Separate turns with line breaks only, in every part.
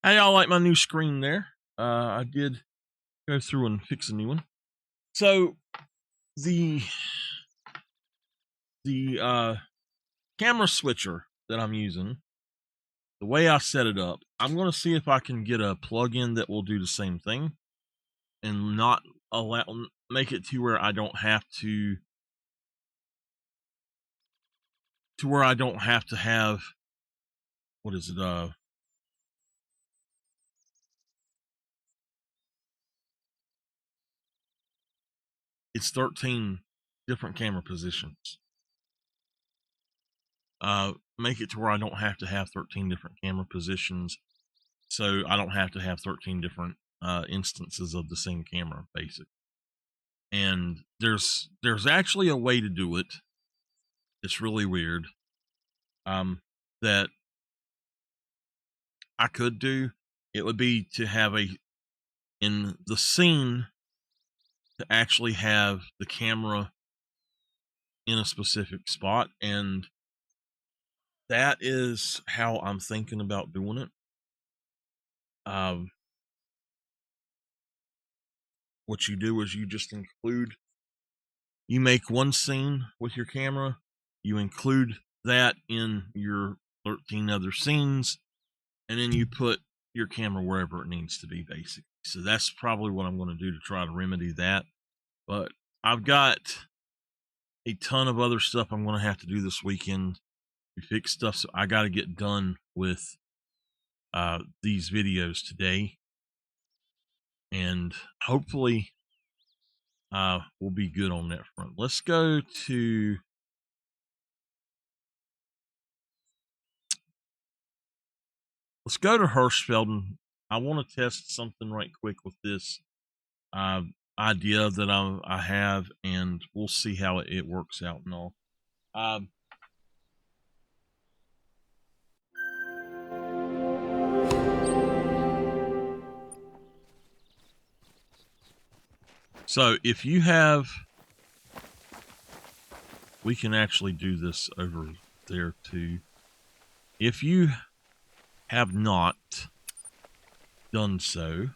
How y'all like my new screen there? I did go through and fix a new one. So the camera switcher that I'm using, the way I set it up, I'm going to see if I can get a plugin that will do the same thing and not make it to where I don't have to have, what is it, it's 13 different camera positions. Make it to where I don't have to have 13 different camera positions, so I don't have to have 13 different instances of the same camera, basically. And there's actually a way to do it. It's really weird. That I could do. It would be to have in the scene, to actually have the camera in a specific spot, and that is how I'm thinking about doing it. What you do is you just you make one scene with your camera, you include that in your 13 other scenes, and then you put your camera wherever it needs to be, basically. So that's probably what I'm going to do to try to remedy that. But I've got a ton of other stuff I'm going to have to do this weekend to fix stuff, so I got to get done with these videos today, and hopefully we'll be good on that front. Let's go to Hirschfelden. I want to test something right quick with this idea that I have, and we'll see how it works out and all. So if you have, we can actually do this over there too. If you have not done so,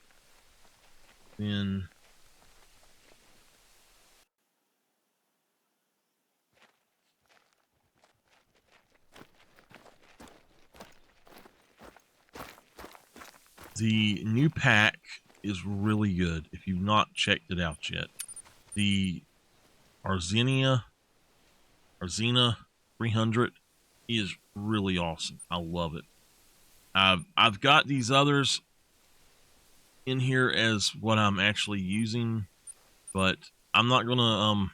then the new pack is really good if you've not checked it out yet. The Arzena 300 is really awesome. I love it. I've got these others in here as what I'm actually using, but I'm not gonna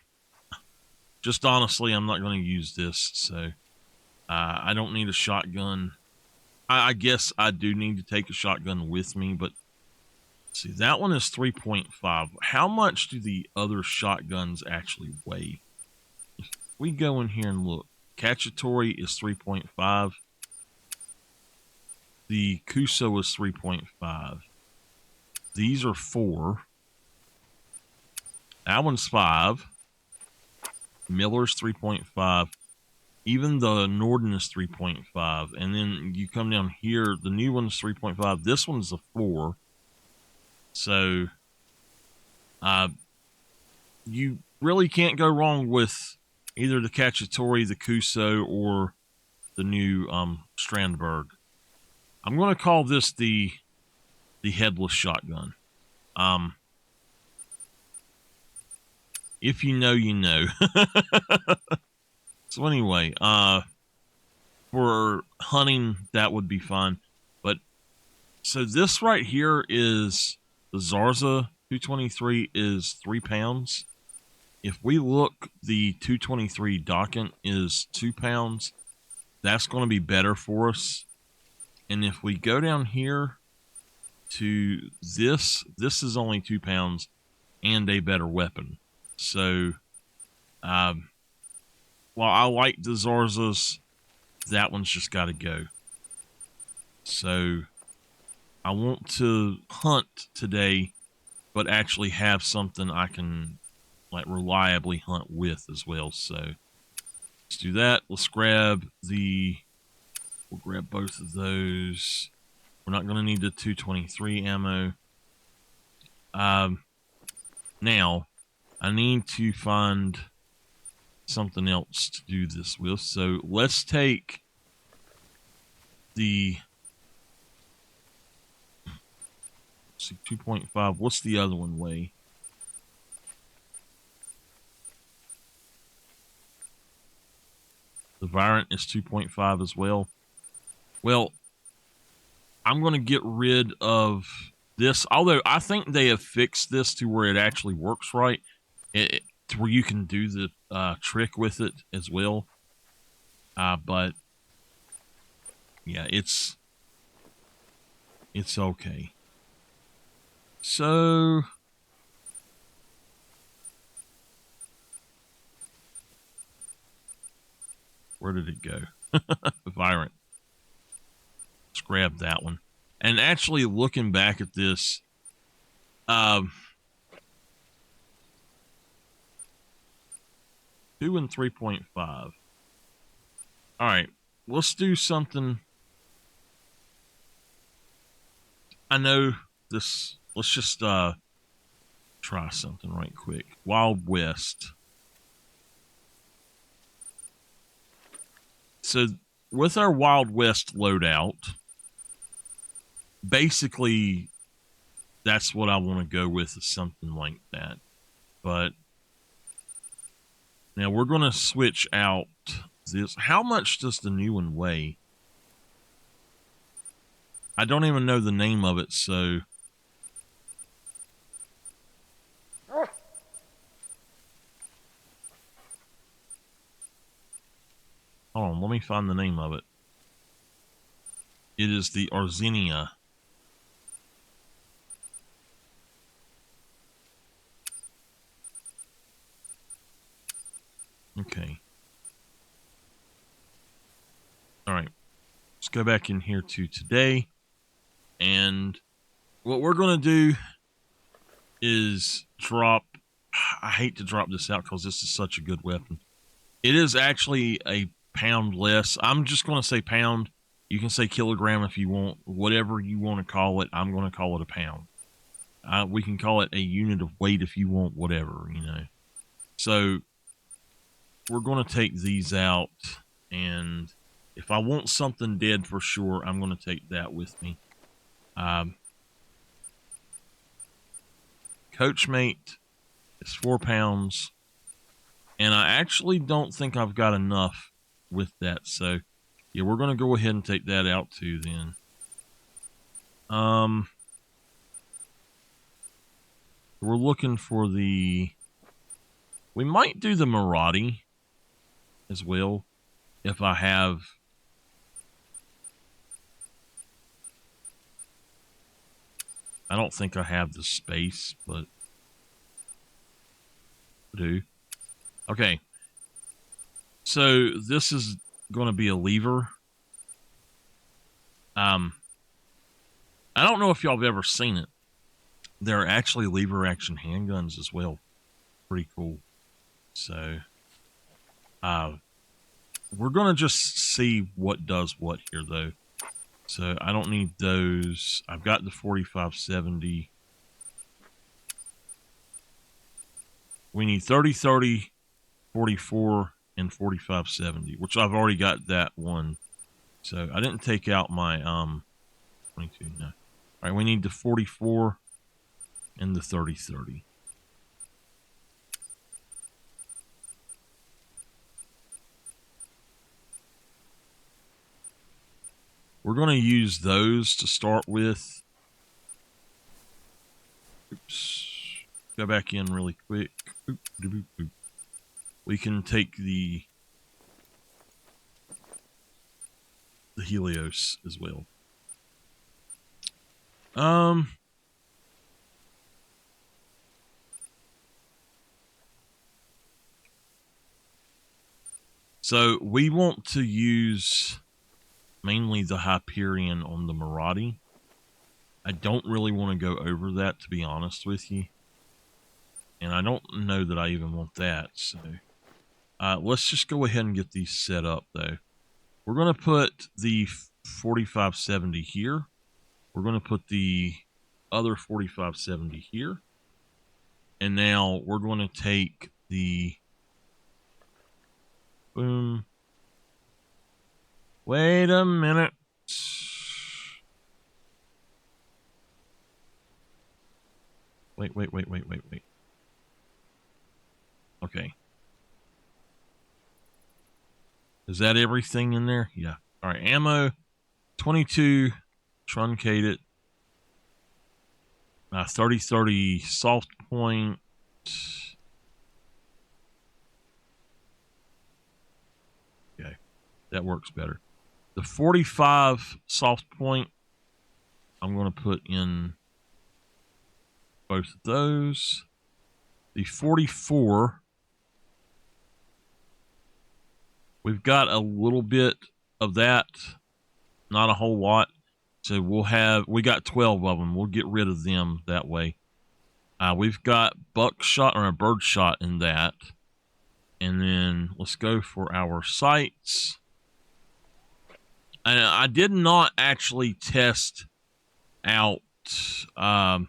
just honestly, I'm not gonna use this. So I don't need a shotgun. I guess I do need to take a shotgun with me, but see, that one is 3.5. How much do the other shotguns actually weigh? If we go in here and look, Cacciatore is 3.5. The Kuso is 3.5. These are 4. That one's 5. Miller's 3.5. Even the Norden is 3.5. And then you come down here, the new one's 3.5. This one's a 4. So, you really can't go wrong with either the Cacciatore, the Kuso, or the new Strandberg. I'm going to call this the headless shotgun. If you know, you know. So anyway, for hunting, that would be fine. But so this right here is the Zarza 223 is 3 pounds. If we look, the 223 Docking is 2 pounds. That's going to be better for us. And if we go down here to this is only 2 pounds and a better weapon. So, while I like the Zarzas, that one's just got to go. So, I want to hunt today, but actually have something I can like reliably hunt with as well. So, let's do that. Let's grab we'll grab both of those. We're not going to need the 223 ammo. Now, I need to find something else to do this with. So let's take the... Let's see, 2.5. What's the other one weigh? The Virant is 2.5 as well. Well, I'm going to get rid of this, although I think they have fixed this to where it actually works right, to where you can do the trick with it as well. But yeah, it's okay. So where did it go? Virant. Let's grab that one. And actually, looking back at this, 2 and 3.5. All right, let's do something. I know this. Let's just try something right quick. Wild West. So with our Wild West loadout, basically that's what I want to go with, is something like that. But now we're going to switch out this. How much does the new one weigh? I don't even know the name of it, so... Hold on, let me find the name of it. It is the Arzenia. Okay. All right. Let's go back in here to today. And what we're going to do is drop... I hate to drop this out because this is such a good weapon. It is actually a pound less. I'm just going to say pound. You can say kilogram if you want. Whatever you want to call it, I'm going to call it a pound. We can call it a unit of weight if you want, whatever, you know. So we're going to take these out, and if I want something dead for sure, I'm going to take that with me. Coachmate is 4 pounds, and I actually don't think I've got enough with that, so yeah, we're going to go ahead and take that out too then. We're looking for the... We might do the Maradi as well, if I have... I don't think I have the space, but I do. Okay. So this is going to be a lever. I don't know if y'all have ever seen it. There are actually lever action handguns as well. Pretty cool. So we're going to just see what does what here, though. So I don't need those. I've got the 4570. We need 30-30, 44, and 4570, which I've already got that one. So I didn't take out my 22. No. All right, we need the 44 and the 30-30. We're going to use those to start with. Oops. Go back in really quick. Oop, doop, doop, doop. We can take the Helios as well. So we want to use mainly the Hyperion on the Maradi. I don't really want to go over that, to be honest with you. And I don't know that I even want that. So let's just go ahead and get these set up, though. We're going to put the 4570 here. We're going to put the other 4570 here. And now we're going to take the boom. Wait a minute. Wait. Okay. Is that everything in there? Yeah. All right. Ammo, 22, truncated. 30-30 soft point. Okay. That works better. The 45 soft point, I'm going to put in both of those. The 44, we've got a little bit of that, not a whole lot. So we got 12 of them. We'll get rid of them that way. We've got buckshot or a bird shot in that. And then let's go for our sights. And I did not actually test out the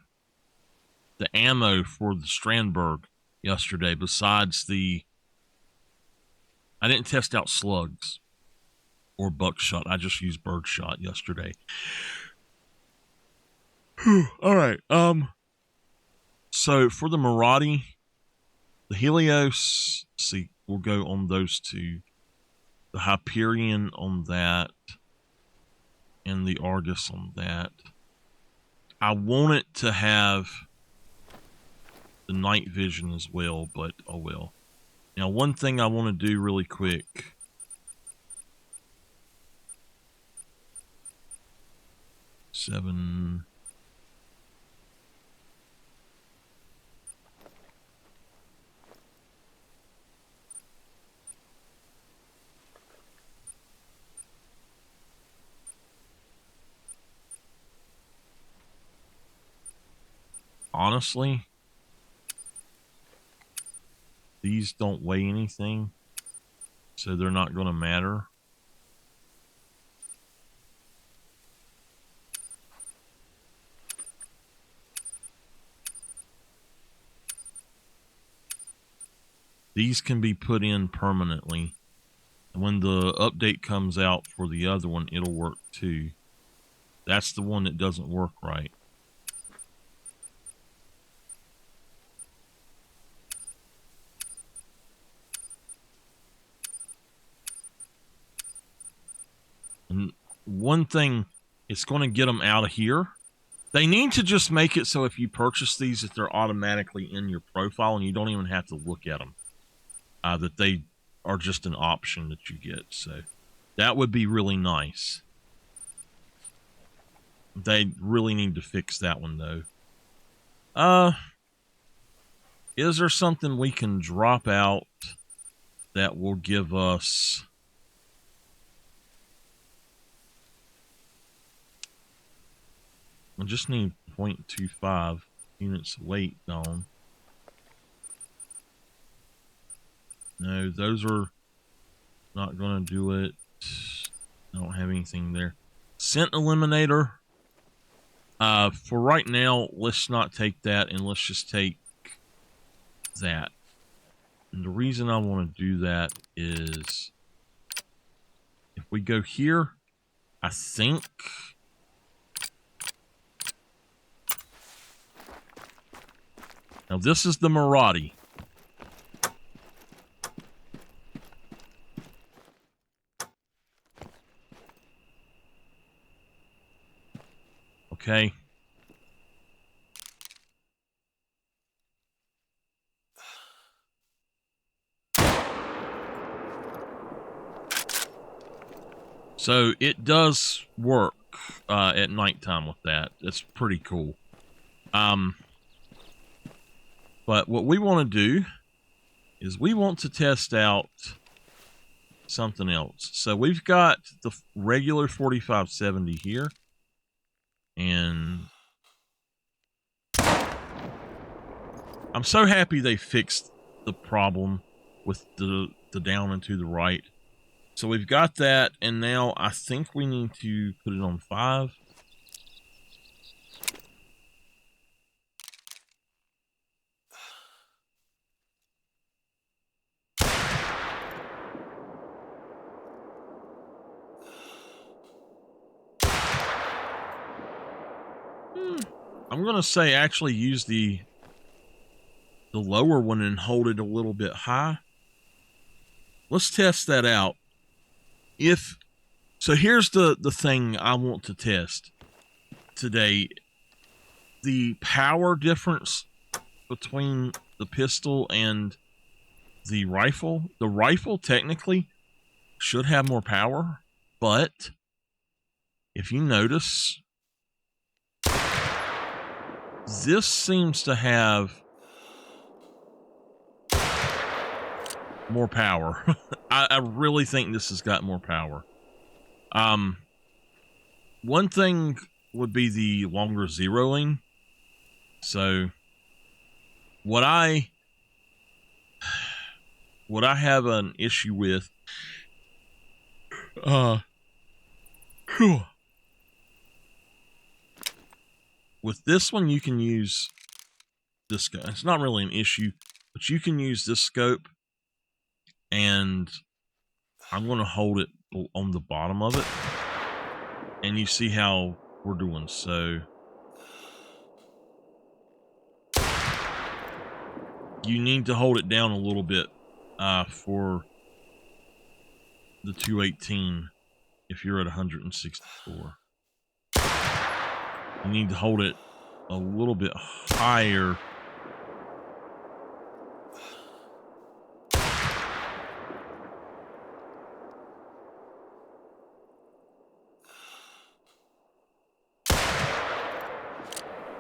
ammo for the Strandberg yesterday. Besides I didn't test out slugs or buckshot. I just used birdshot yesterday. All right. So for the Maraudy, the Helios, see, we'll go on those two. The Hyperion on that, and the Argus on that. I want it to have the night vision as well, but oh well. Now, one thing I want to do really quick. Seven. Honestly, these don't weigh anything, so they're not going to matter. These can be put in permanently. And when the update comes out for the other one, it'll work too. That's the one that doesn't work right. And one thing, it's going to get them out of here. They need to just make it so if you purchase these, that they're automatically in your profile and you don't even have to look at them. That they are just an option that you get. So that would be really nice. They really need to fix that one, though. Is there something we can drop out that will give us... I just need 0.25 units weight on. No, those are not going to do it. I don't have anything there. Scent Eliminator. For right now, let's not take that, and let's just take that. And the reason I want to do that is if we go here, I think... Now, this is the Maraudy. Okay. So, it does work at nighttime with that. It's pretty cool. But what we want to do is we want to test out something else. So we've got the regular 4570 here. And I'm so happy they fixed the problem with the down and to the right. So we've got that, and now I think we need to put it on 5. I'm going to say actually use the lower one and hold it a little bit high. Let's test that out. So here's the thing I want to test today. The power difference between the pistol and the rifle. The rifle technically should have more power, but if you notice, this seems to have more power. I really think this has got more power. One thing would be the longer zeroing. So what I have an issue with, with this one, you can use this scope. It's not really an issue, but you can use this scope, and I'm going to hold it on the bottom of it, and you see how we're doing. So you need to hold it down a little bit for the 218 if you're at 164. You need to hold it a little bit higher.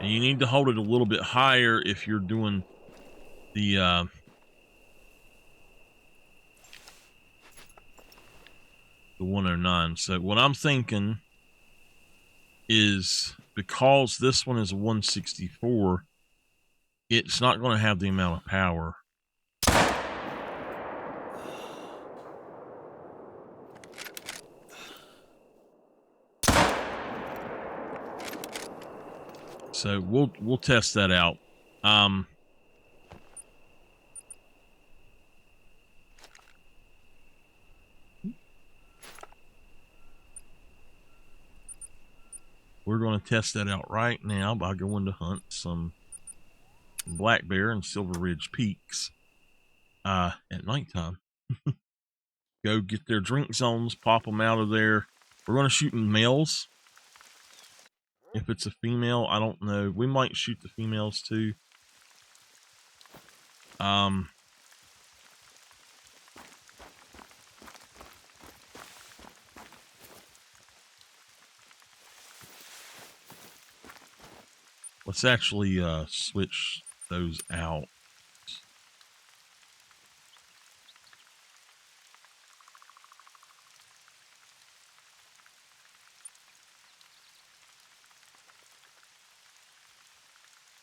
And you need to hold it a little bit higher if you're doing the 109. So what I'm thinking is, because this one is a 164, it's not going to have the amount of power. So we'll test that out. We're going to test that out right now by going to hunt some black bear and Silver Ridge Peaks at nighttime. Go get their drink zones, pop them out of there. We're going to shoot males. If it's a female, I don't know. We might shoot the females too. Let's actually switch those out.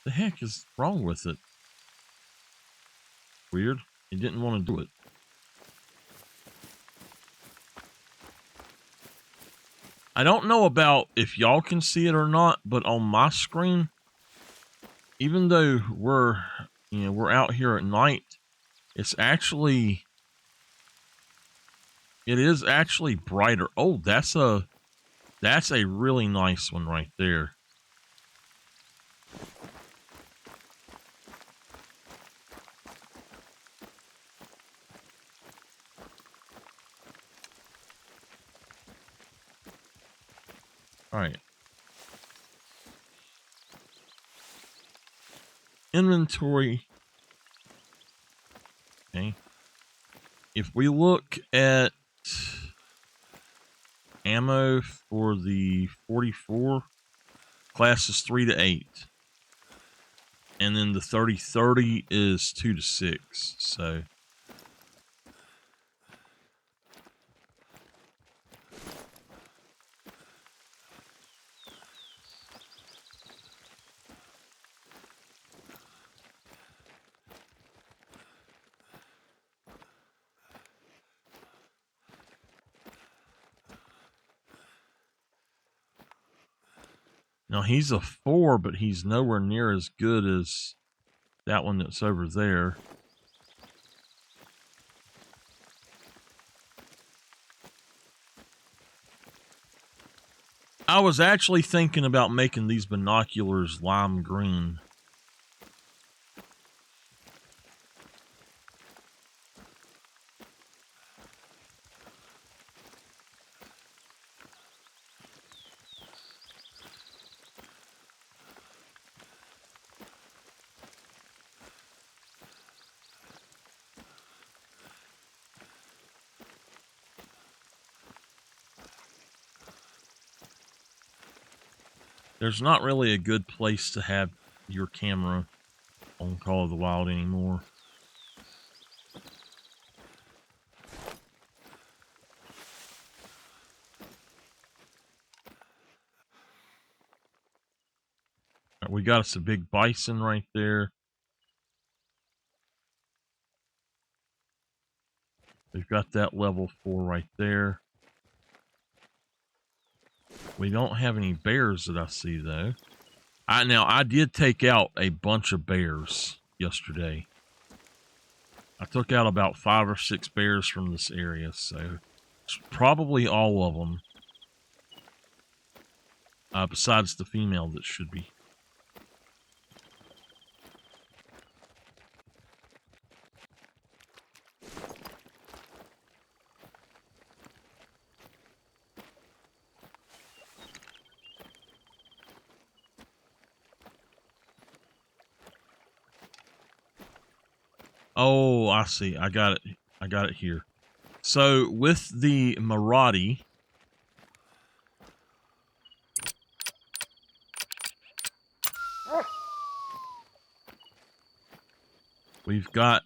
The heck is wrong with it? Weird. It didn't want to do it. I don't know about if y'all can see it or not, but on my screen, even though we're out here at night, it is actually brighter. Oh, that's a really nice one right there. All right. Inventory. Okay. If we look at ammo for the 44, class is 3 to 8. And then the 30-30 is 2 to 6. So now he's a 4, but he's nowhere near as good as that one that's over there. I was actually thinking about making these binoculars lime green. There's not really a good place to have your camera on Call of the Wild anymore. We got us a big bison right there. We've got that level 4 right there. We don't have any bears that I see, though. Now, I did take out a bunch of bears yesterday. I took out about 5 or 6 bears from this area, so it's probably all of them. Besides the female that should be. Oh, I see. I got it. I got it here. So with the Maradi, we've got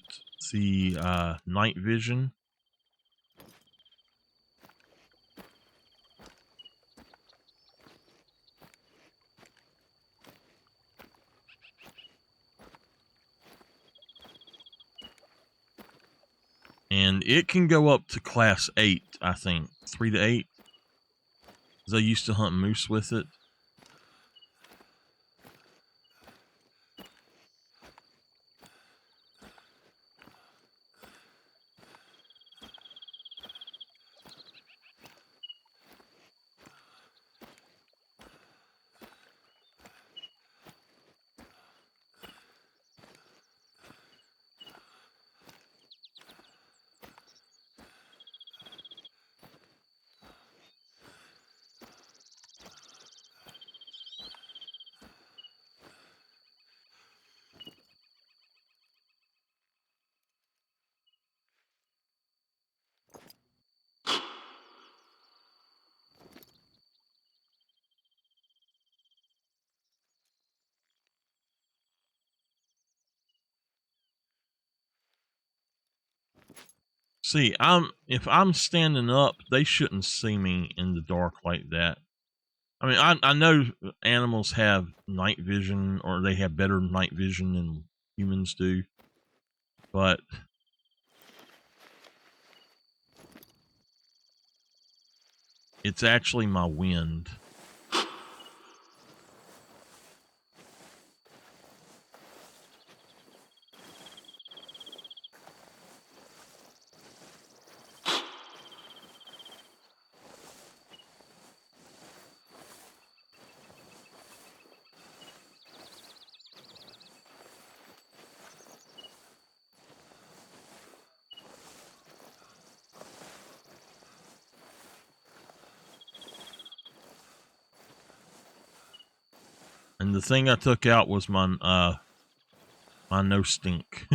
the night vision. And it can go up to class 8, I think. 3 to 8. Because I used to hunt moose with it. See, if I'm standing up, they shouldn't see me in the dark like that. I mean, I know animals have night vision, or they have better night vision than humans do, but it's actually my wind. And the thing I took out was my no stink.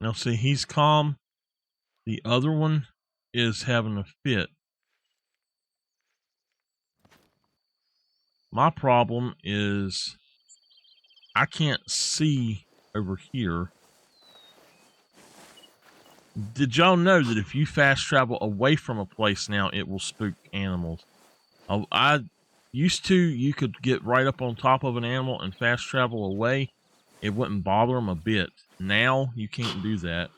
Now see, he's calm. The other one is having a fit. My problem is I can't see over here. Did y'all know that if you fast travel away from a place now, it will spook animals? I used to, you could get right up on top of an animal and fast travel away. It wouldn't bother them a bit. Now you can't do that.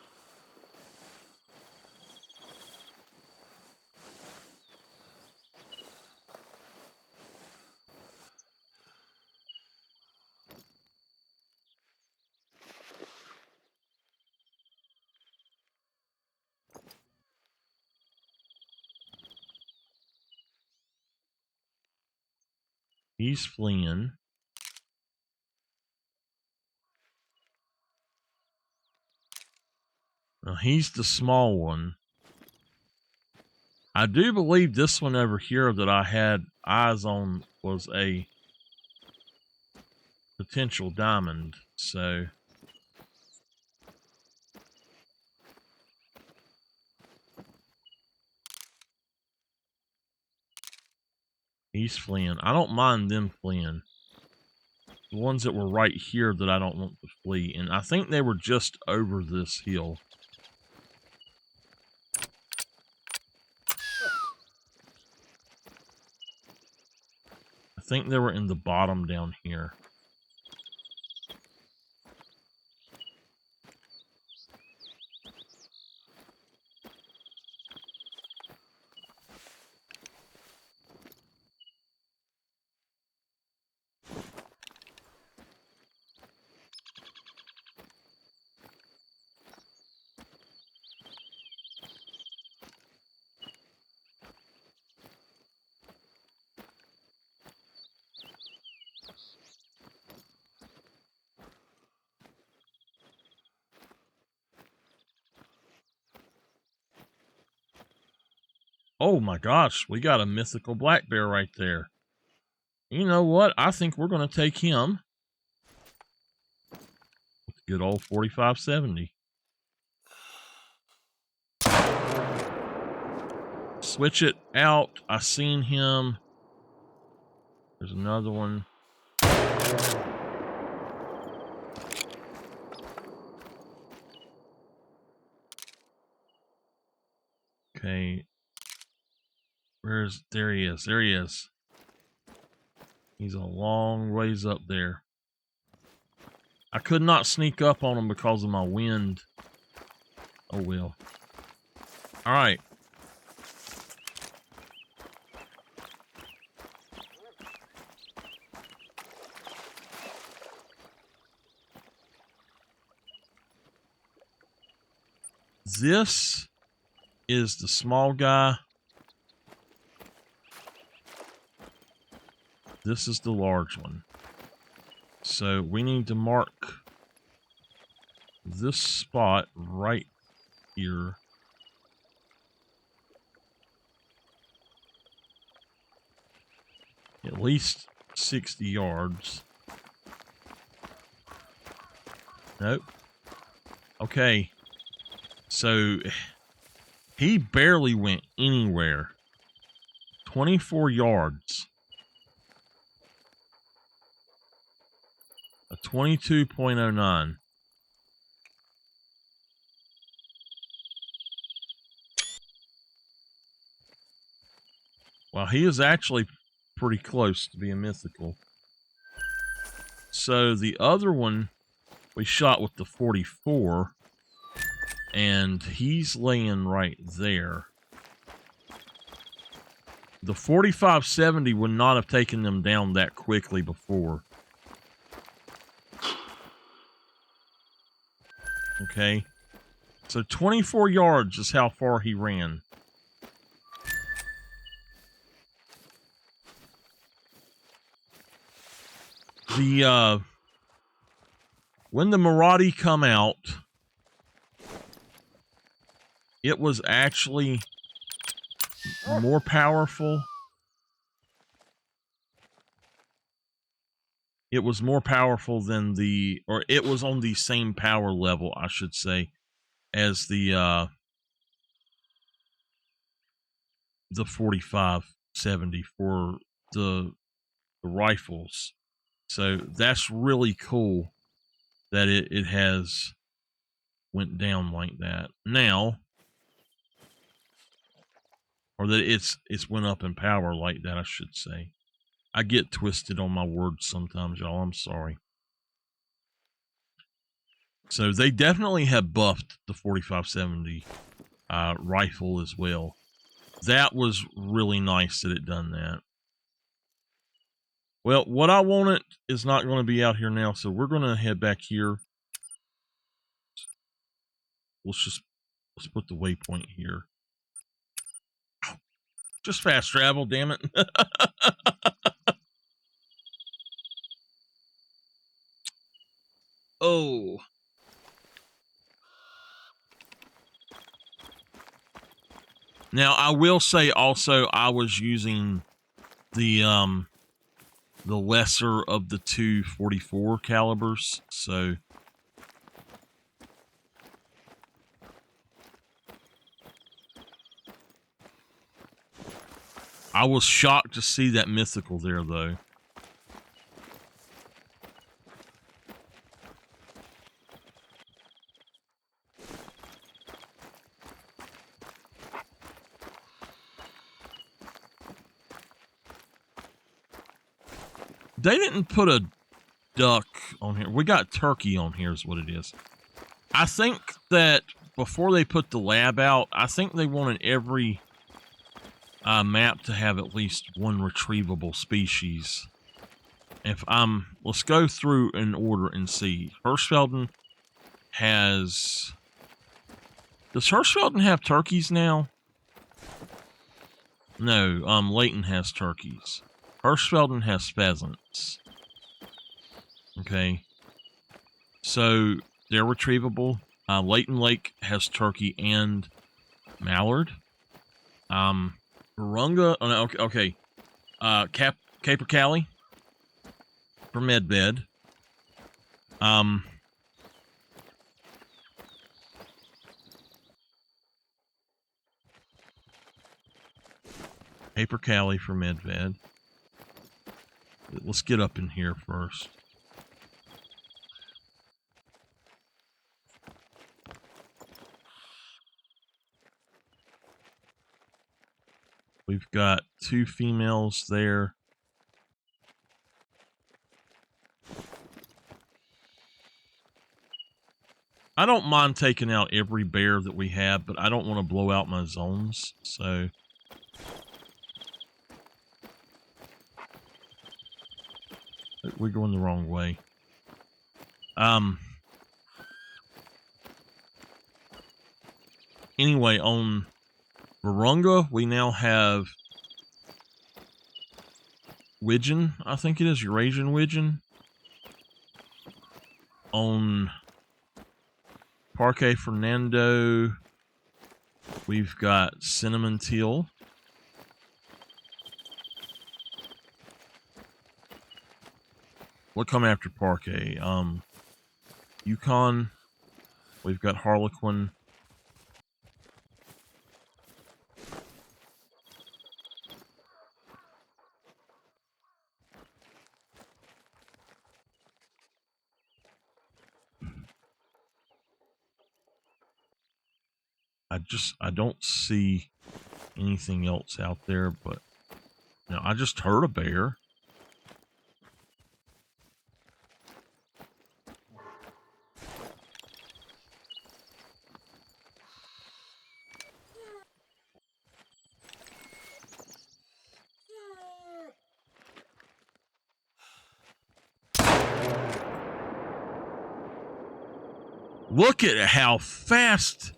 He's fleeing. Now he's the small one. I do believe this one over here that I had eyes on was a potential diamond, so he's fleeing. I don't mind them fleeing. The ones that were right here that I don't want to flee, and I think they were just over this hill. I think they were in the bottom down here. Oh my gosh, we got a mythical black bear right there. You know what? I think we're going to take him with the good old 4570. Switch it out. I seen him. There's another one. Okay. There he is. There he is. He's a long ways up there. I could not sneak up on him because of my wind. Oh well. Alright. This is the small guy. This is the large one. So we need to mark this spot right here. At least 60 yards. Nope. Okay. So he barely went anywhere. 24 yards. A 22.09. Well, he is actually pretty close to being mythical. So the other one we shot with the 44, and he's laying right there. The 4570 would not have taken them down that quickly before. Okay. So 24 yards is how far he ran. When the Maraudi come out, it was actually more powerful. It was more powerful than it was on the same power level, I should say, as the 4570 for the rifles. So that's really cool that it has went down like that now, or that it's went up in power like that, I should say. I get twisted on my words sometimes, y'all. I'm sorry. So they definitely have buffed the 4570 rifle as well. That was really nice that it done that. Well, what I wanted is not going to be out here now, so we're going to head back here. Let's put the waypoint here. Just fast travel, damn it. Oh. Now, I will say also I was using the lesser of the two 44 calibers, so I was shocked to see that mythical there, though. They didn't put a duck on here. We got turkey on here is what it is. I think that before they put the lab out, I think they wanted every map to have at least one retrievable species. Let's go through in order and see. Hirschfelden has... Does Hirschfelden have turkeys now? No, Layton has turkeys. Hirschfelden has pheasants. Okay. So, they're retrievable. Layton Lake has turkey and mallard. Virunga, oh no, okay. Capercaillie for Medved. Capercaillie for Medved. Let's get up in here first. We've got 2 females there. I don't mind taking out every bear that we have, but I don't want to blow out my zones, so... We're going the wrong way. Anyway, on Virunga, we now have widgeon, I think it is, Eurasian widgeon. On Parque Fernando, we've got cinnamon teal. We'll come after Parque. Yukon, we've got Harlequin. I don't see anything else out there, but you know, I just heard a bear. Look at how fast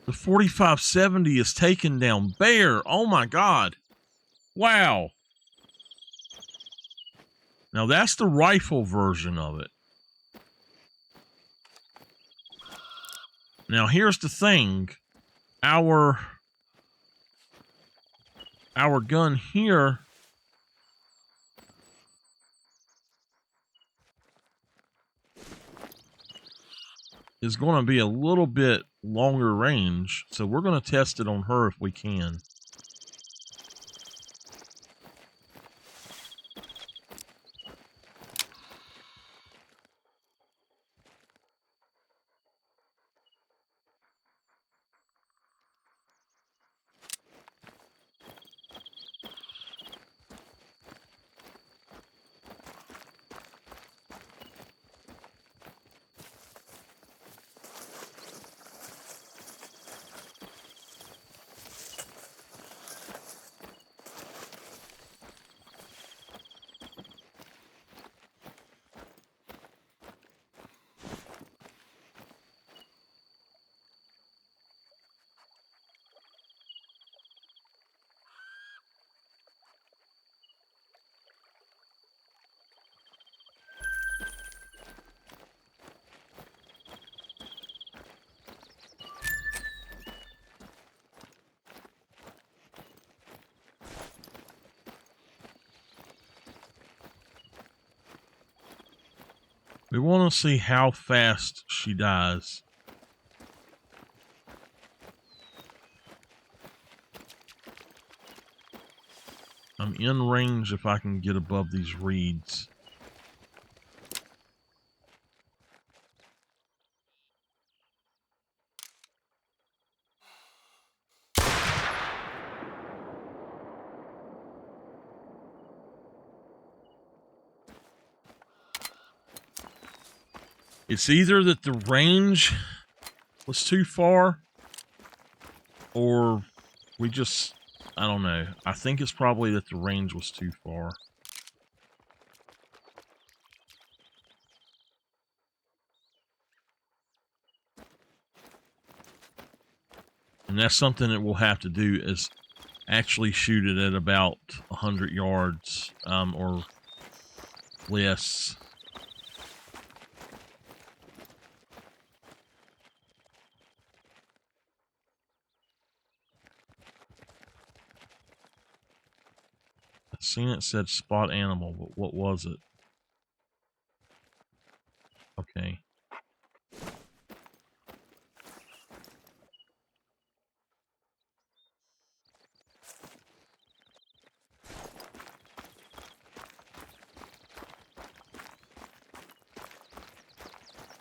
the 4570 is taking down bear. Oh my God. Wow. Now that's the rifle version of it. Now here's the thing. Our gun here is going to be a little bit longer range, so we're going to test it on her if we can. We want to see how fast she dies. I'm in range if I can get above these reeds. It's either that the range was too far, or we just, I don't know. I think it's probably that the range was too far. And that's something that we'll have to do, is actually shoot it at about 100 yards or less. I seen it said spot animal, but what was it? Okay.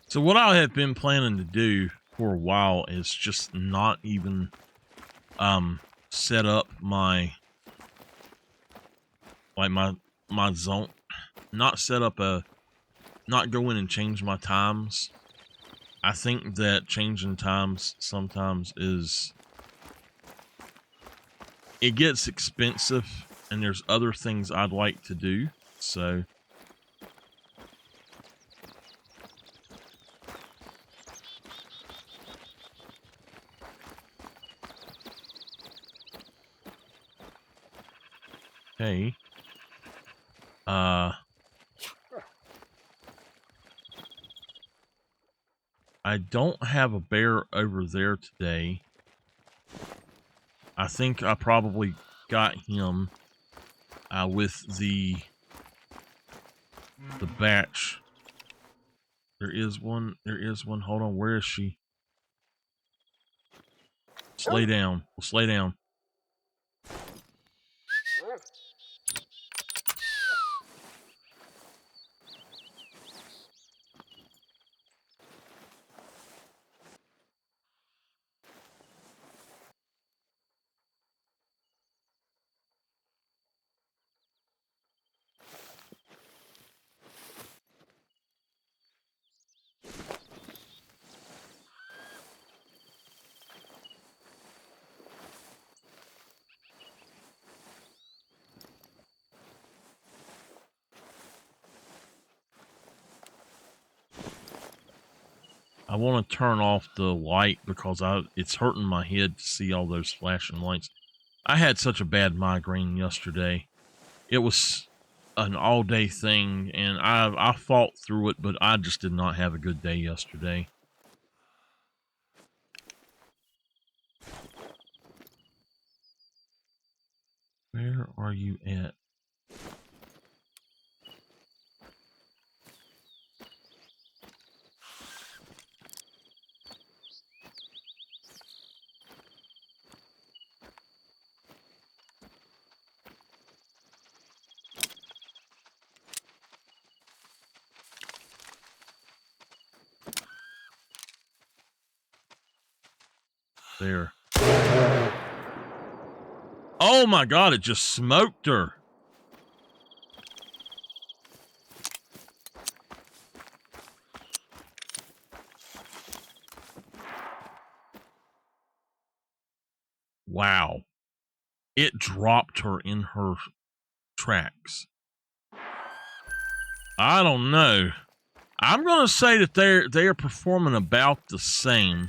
So what I have been planning to do for a while is just not even set up my my zone, not set up not go in and change my times. I think that changing times sometimes it gets expensive, and there's other things I'd like to do. So hey, I don't have a bear over there today. I think I probably got him with the batch. There is one. There is one. Hold on. Where is she? Let's lay down. Let's lay down. I want to turn off the light because it's hurting my head to see all those flashing lights. I had such a bad migraine yesterday. It was an all-day thing, and I fought through it, but I just did not have a good day yesterday. Where are you at? There. Oh my God, it just smoked her. Wow. It dropped her in her tracks. I don't know. I'm going to say that they are performing about the same.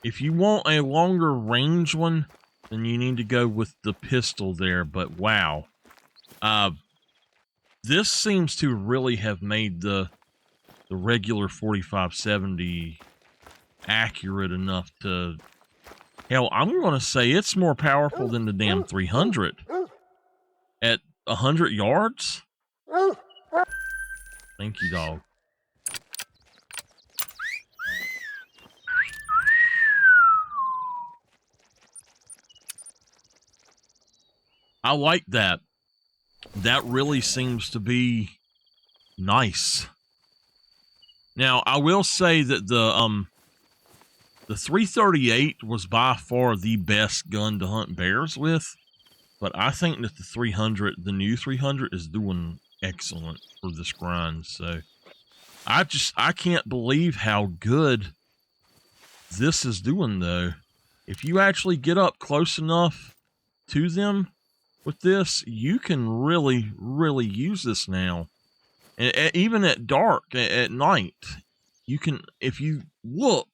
If you want a longer range one, then you need to go with the pistol there. But wow, this seems to really have made the regular 4570 accurate enough to. Hell, I'm going to say it's more powerful than the damn 300 at 100 yards. Thank you, dog. I like that. That really seems to be nice. Now, I will say that the 338 was by far the best gun to hunt bears with, but I think that the new 300 is doing excellent for this grind. So I can't believe how good this is doing though. If you actually get up close enough to them with this, you can really, really use this now. And even at dark, at night, you can, if you look,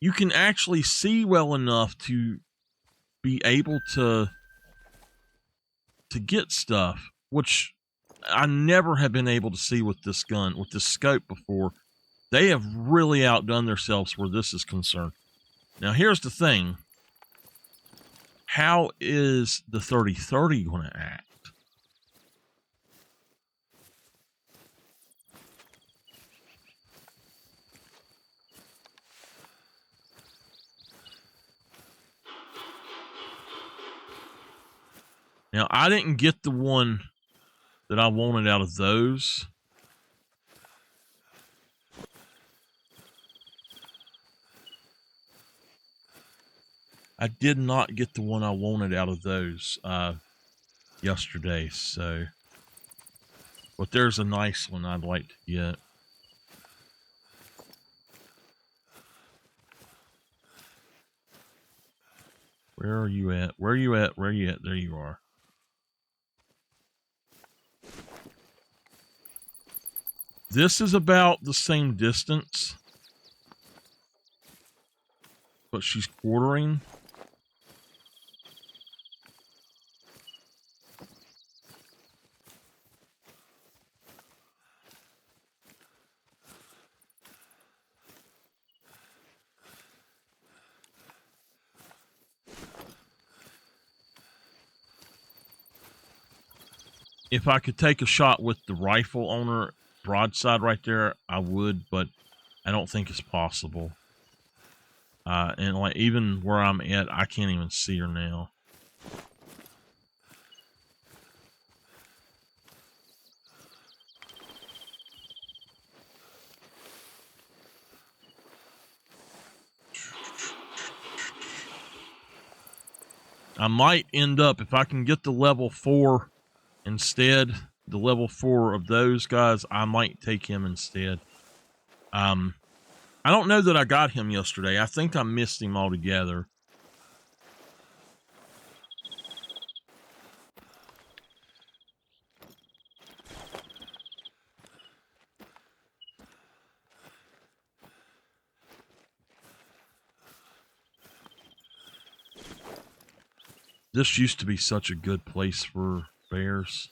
you can actually see well enough to be able to get stuff, which I never have been able to see with this gun, with this scope before. They have really outdone themselves where this is concerned. Now, here's the thing. How is the 3030 going to act? Now, I didn't get the one that I wanted out of those. I did not get the one I wanted out of those yesterday, so. But there's a nice one I'd like to get. Where are you at? Where are you at? Where are you at? There you are. This is about the same distance, but she's quartering. If I could take a shot with the rifle on her broadside right there, I would, but I don't think it's possible. And like even where I'm at, I can't even see her now. I might end up, if I can get the level 4 instead, the level 4 of those guys, I might take him instead. I don't know that I got him yesterday. I think I missed him altogether. This used to be such a good place for bears.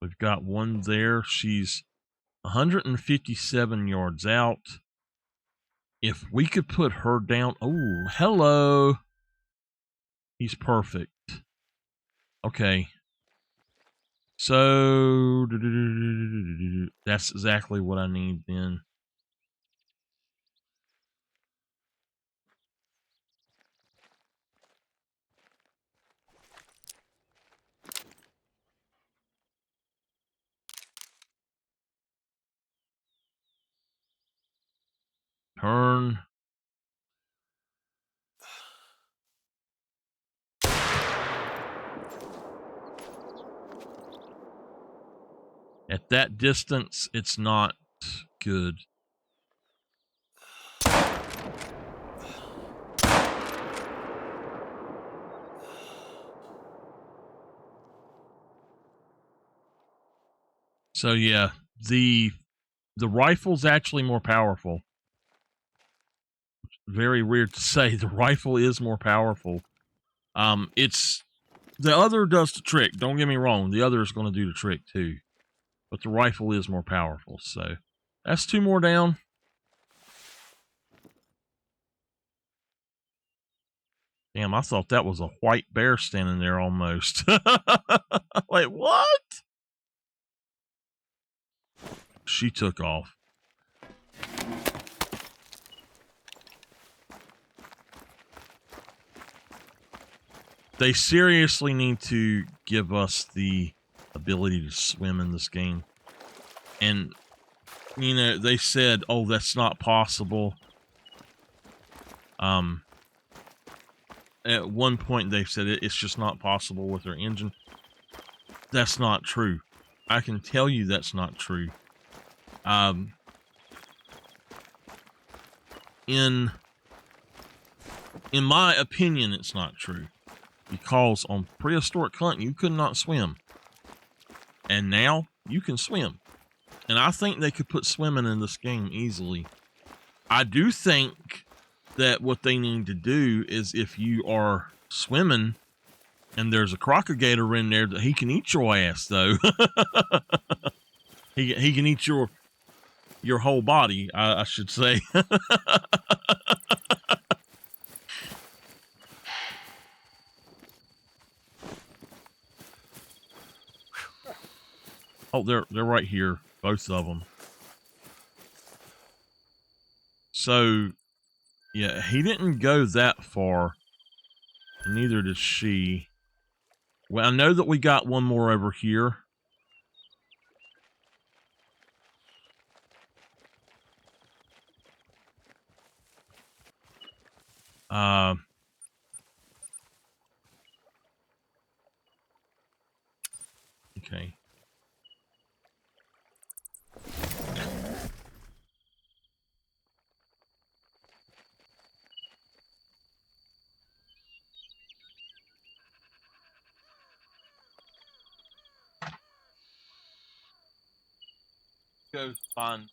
We've got one there. She's 157 yards out. If we could put her down. Oh, hello. He's perfect. Okay. So that's exactly what I need then. Turn. At that distance, it's not good. So yeah, the rifle's actually more powerful. Very weird to say. The rifle is more powerful. It's the other does the trick. Don't get me wrong. The other is going to do the trick too, but the rifle is more powerful. So that's 2 more down. Damn, I thought that was a white bear standing there almost. Wait, what? She took off. They seriously need to give us the ability to swim in this game. And, you know, they said, oh, that's not possible. At one point they said it's just not possible with their engine. That's not true. I can tell you that's not true. In my opinion, it's not true. Because on prehistoric hunt, you could not swim. And now, you can swim. And I think they could put swimming in this game easily. I do think that what they need to do is if you are swimming and there's a crocodile in there, that he can eat your ass, though. he can eat your whole body, I should say. Oh, they're right here, both of them. So, yeah, he didn't go that far. Neither did she. Well, I know that we got one more over here. Okay. Go find.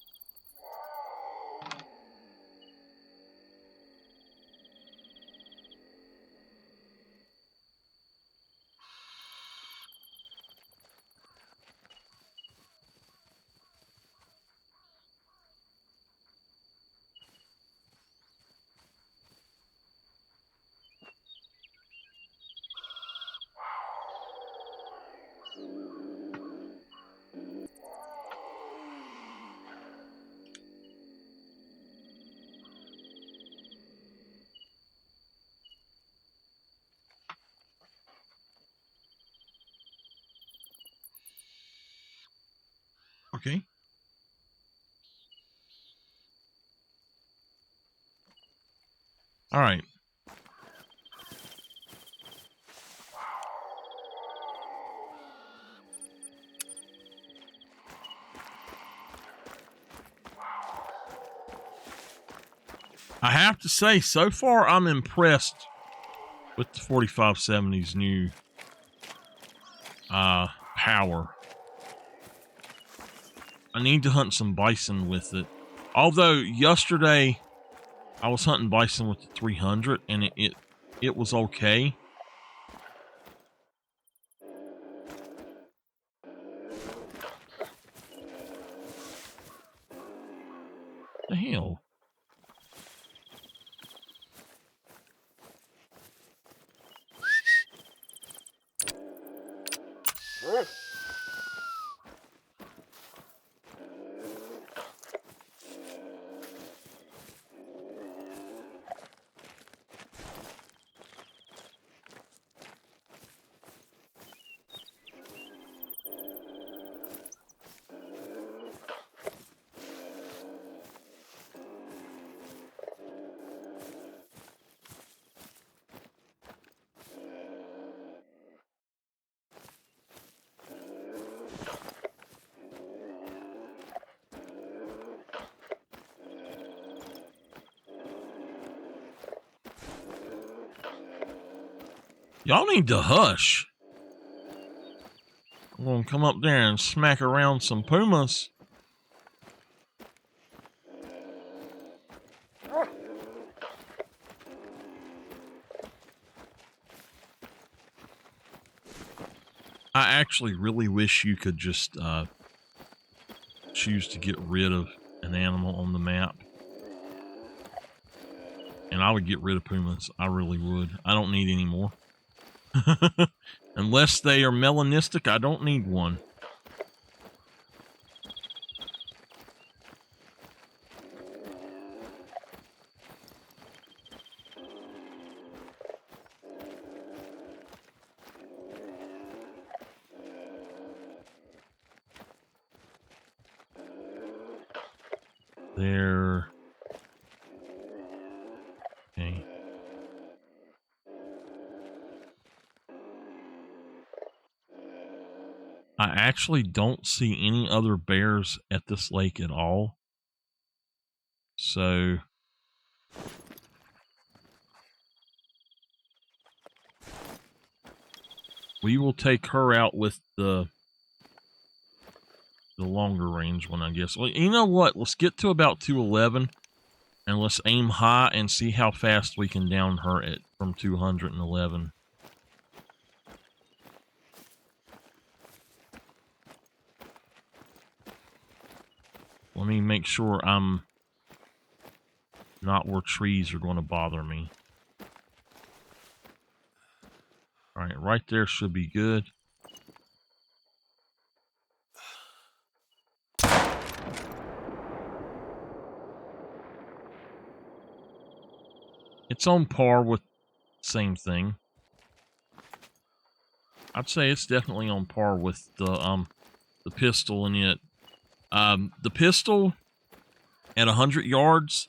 Okay. All right. I have to say, so far, I'm impressed with the 4570's new power. I need to hunt some bison with it. Although yesterday I was hunting bison with the 300 and it was okay. The hell? Y'all need to hush. I'm gonna come up there and smack around some pumas. I actually really wish you could just choose to get rid of an animal on the map. And I would get rid of pumas. I really would. I don't need any more. Unless they are melanistic, I don't need one. There. Okay. I actually don't see any other bears at this lake at all. So we will take her out with the longer range one, I guess. Well, you know what? Let's get to about 211 and let's aim high and see how fast we can down her at from 211. Let me make sure I'm not where trees are going to bother me. All right, right there should be good. It's on par with the same thing. I'd say it's definitely on par with the pistol in it. The pistol at 100 yards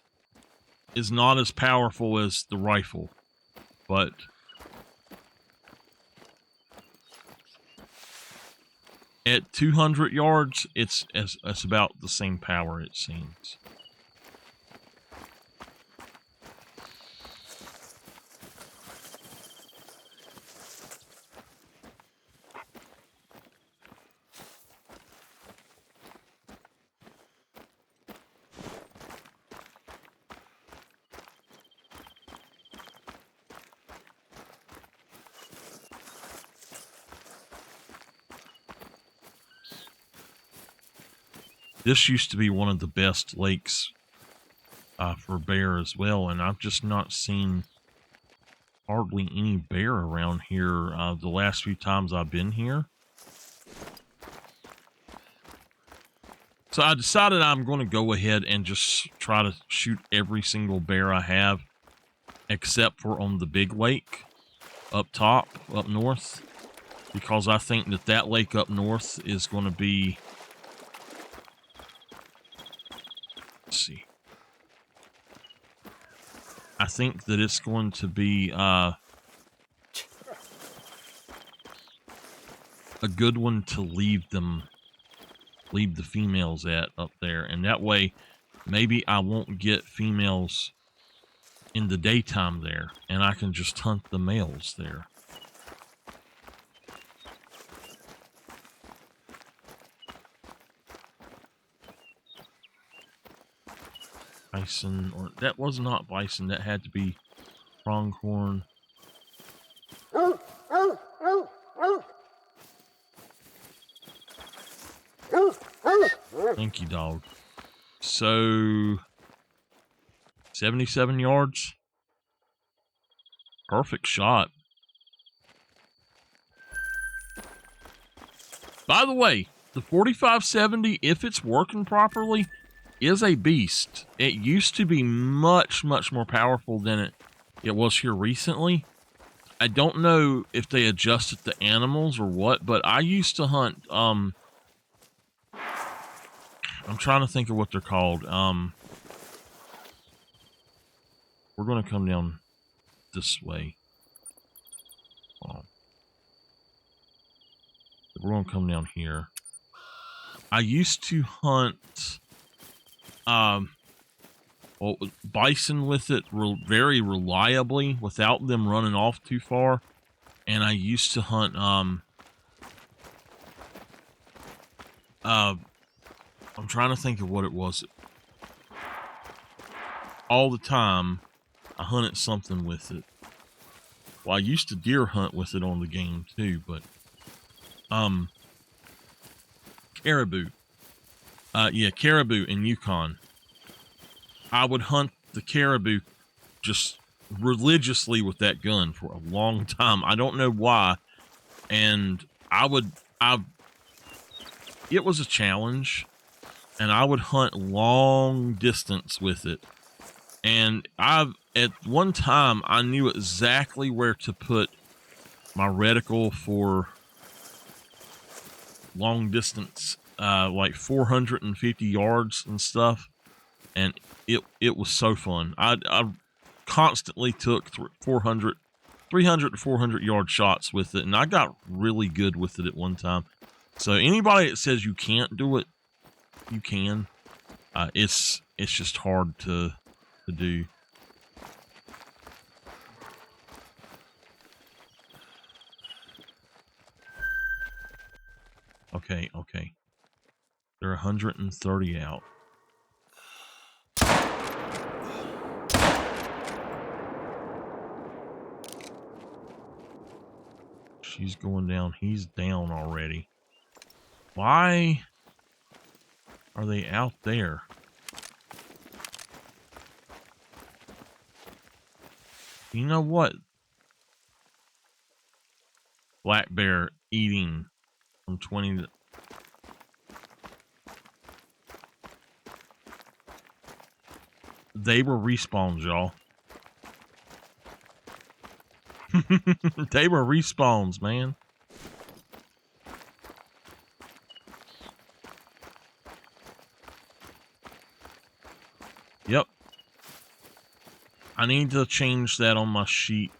is not as powerful as the rifle, but at 200 yards, it's about the same power, it seems. This used to be one of the best lakes for bear as well, and I've just not seen hardly any bear around here the last few times I've been here. So I decided I'm going to go ahead and just try to shoot every single bear I have, except for on the big lake up top, up north, because I think that lake up north is going to be... Let's see. I think that it's going to be a good one to leave the females at up there, and that way maybe I won't get females in the daytime there, and I can just hunt the males there. Bison, or that was not bison, that had to be pronghorn. Thank you, dog. So 77 yards. Perfect shot. By the way, the 4570, if it's working properly, is a beast. It used to be much, much more powerful than it was here recently. I don't know if they adjusted the animals or what, but I used to hunt, I'm trying to think of what they're called. We're going to come down this way. We're going to come down here. I used to hunt bison with it very reliably without them running off too far. and I used to hunt I'm trying to think of what it was. All the time I hunted something with it. Well, I used to deer hunt with it on the game too, but caribou. Yeah, caribou in Yukon. I would hunt the caribou just religiously with that gun for a long time. I don't know why. And it was a challenge, and I would hunt long distance with it. And at one time, I knew exactly where to put my reticle for long distance, like 450 yards and stuff. And it was so fun. I constantly took 300 to 400 yard shots with it, and I got really good with it at one time. So anybody that says you can't do it, you can. It's just hard to do. Okay. They're 130 out. She's going down. He's down already. Why are they out there? You know what? Black bear eating from 20 to... They were respawns, y'all. They were respawns, man. Yep. I need to change that on my sheet.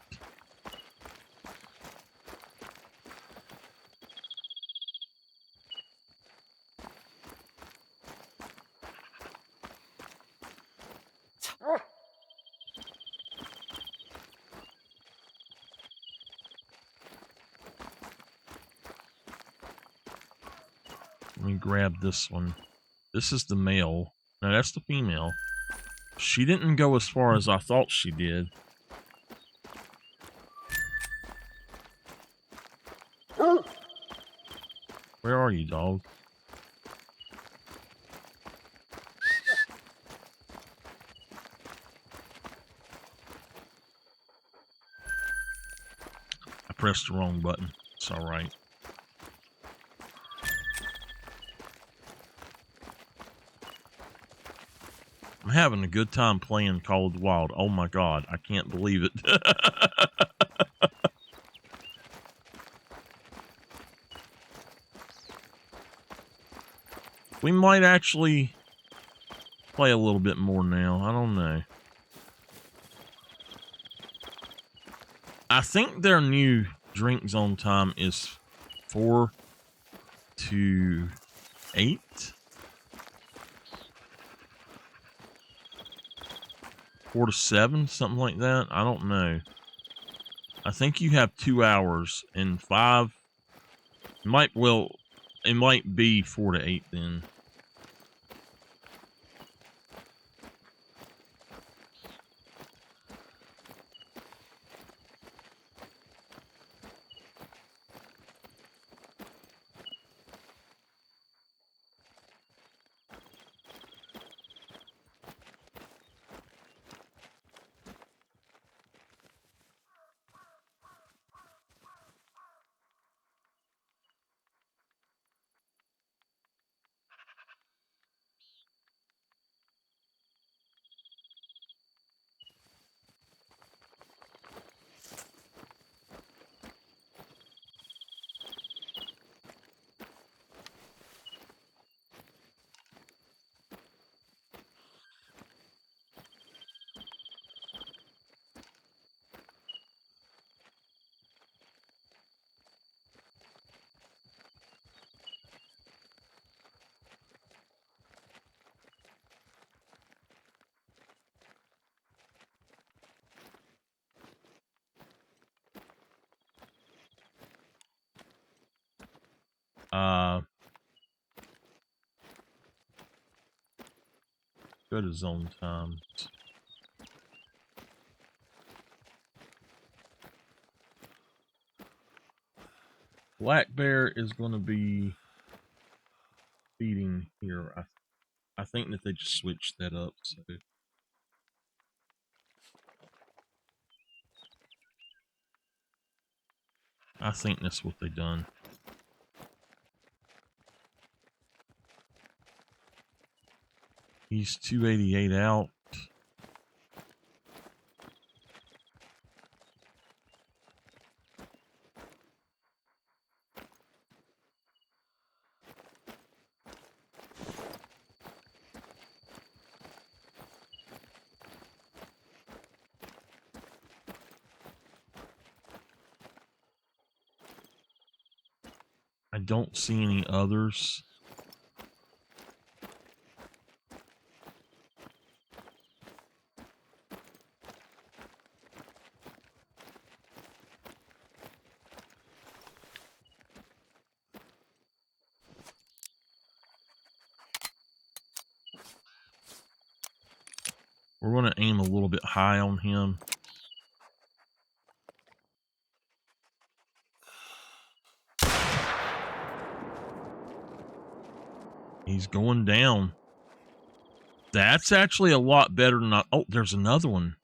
Let me grab this one. This is the male. No, that's the female. She didn't go as far as I thought she did. Where are you, dog? I pressed the wrong button. It's alright. I'm having a good time playing Call of the Wild. Oh my god, I can't believe it. We might actually play a little bit more now. I don't know. I think their new drink zone time is 4 to 8. 4 to 7, something like that. I don't know. I think you have 2 hours, and 5 it might be 4 to 8 then. Go to zone times. Black bear is going to be feeding here. I think that they just switched that up. So I think that's what they done. He's 288 out. I don't see any others. We're going to aim a little bit high on him. He's going down. That's actually a lot better than oh, there's another one.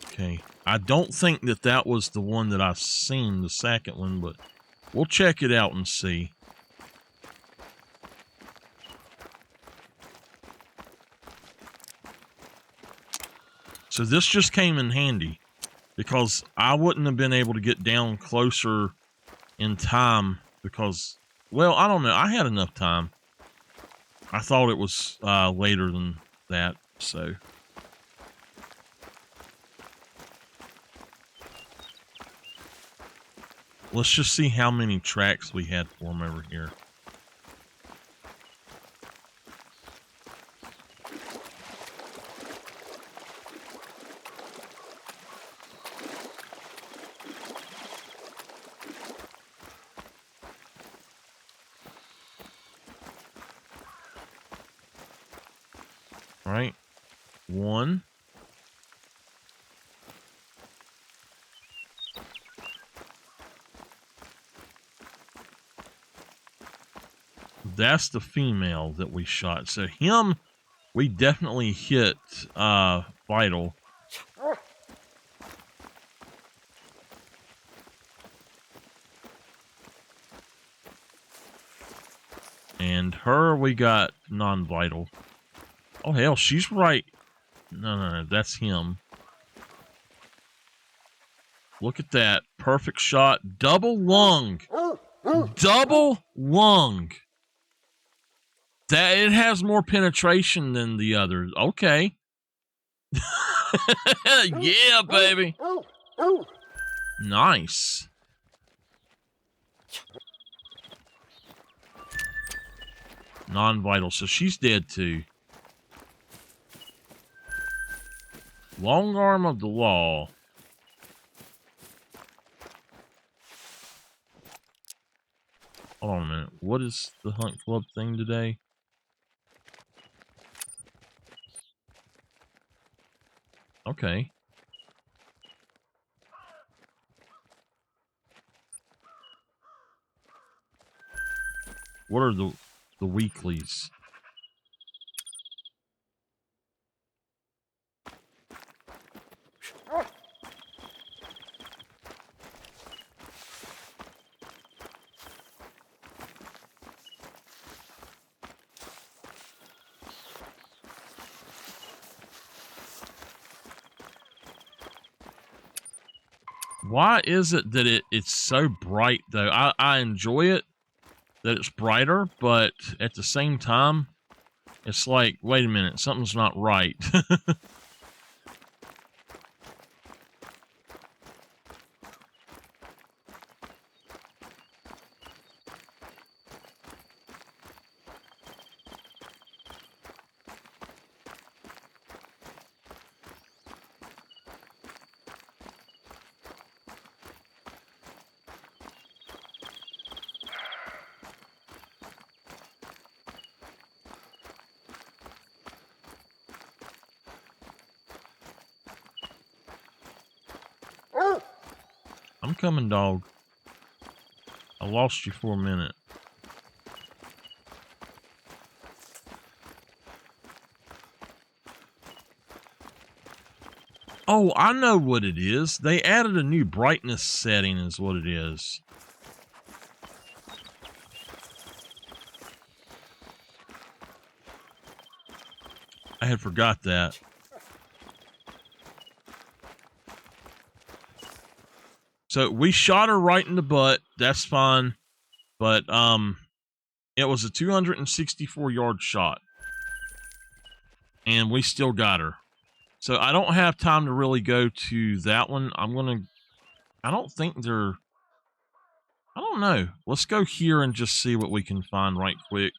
Okay. I don't think that that was the one that I've seen, the second one, but we'll check it out and see. So this just came in handy because I wouldn't have been able to get down closer in time because, well, I don't know. I had enough time. I thought it was later than that, so. Let's just see how many tracks we had for him over here. All right, 1. That's the female that we shot. So him, we definitely hit vital. And her, we got non-vital. Oh, hell, she's right. No, that's him. Look at that. Perfect shot. Double lung. Double lung. That it has more penetration than the others. Okay. Yeah, baby. Nice. Non-vital, so she's dead too. Long arm of the law. Hold on a minute. What is the Hunt Club thing today? Okay. What are the weeklies? Why is it that it's so bright, though? I enjoy it, that it's brighter, but at the same time, it's like, wait a minute, something's not right. I'm coming, dog. I lost you for a minute. Oh, I know what it is. They added a new brightness setting is what it is. I had forgot that. So we shot her right in the butt. That's fine. But it was a 264-yard shot. And we still got her. So I don't have time to really go to that one. I don't think they're, I don't know. Let's go here and just see what we can find right quick.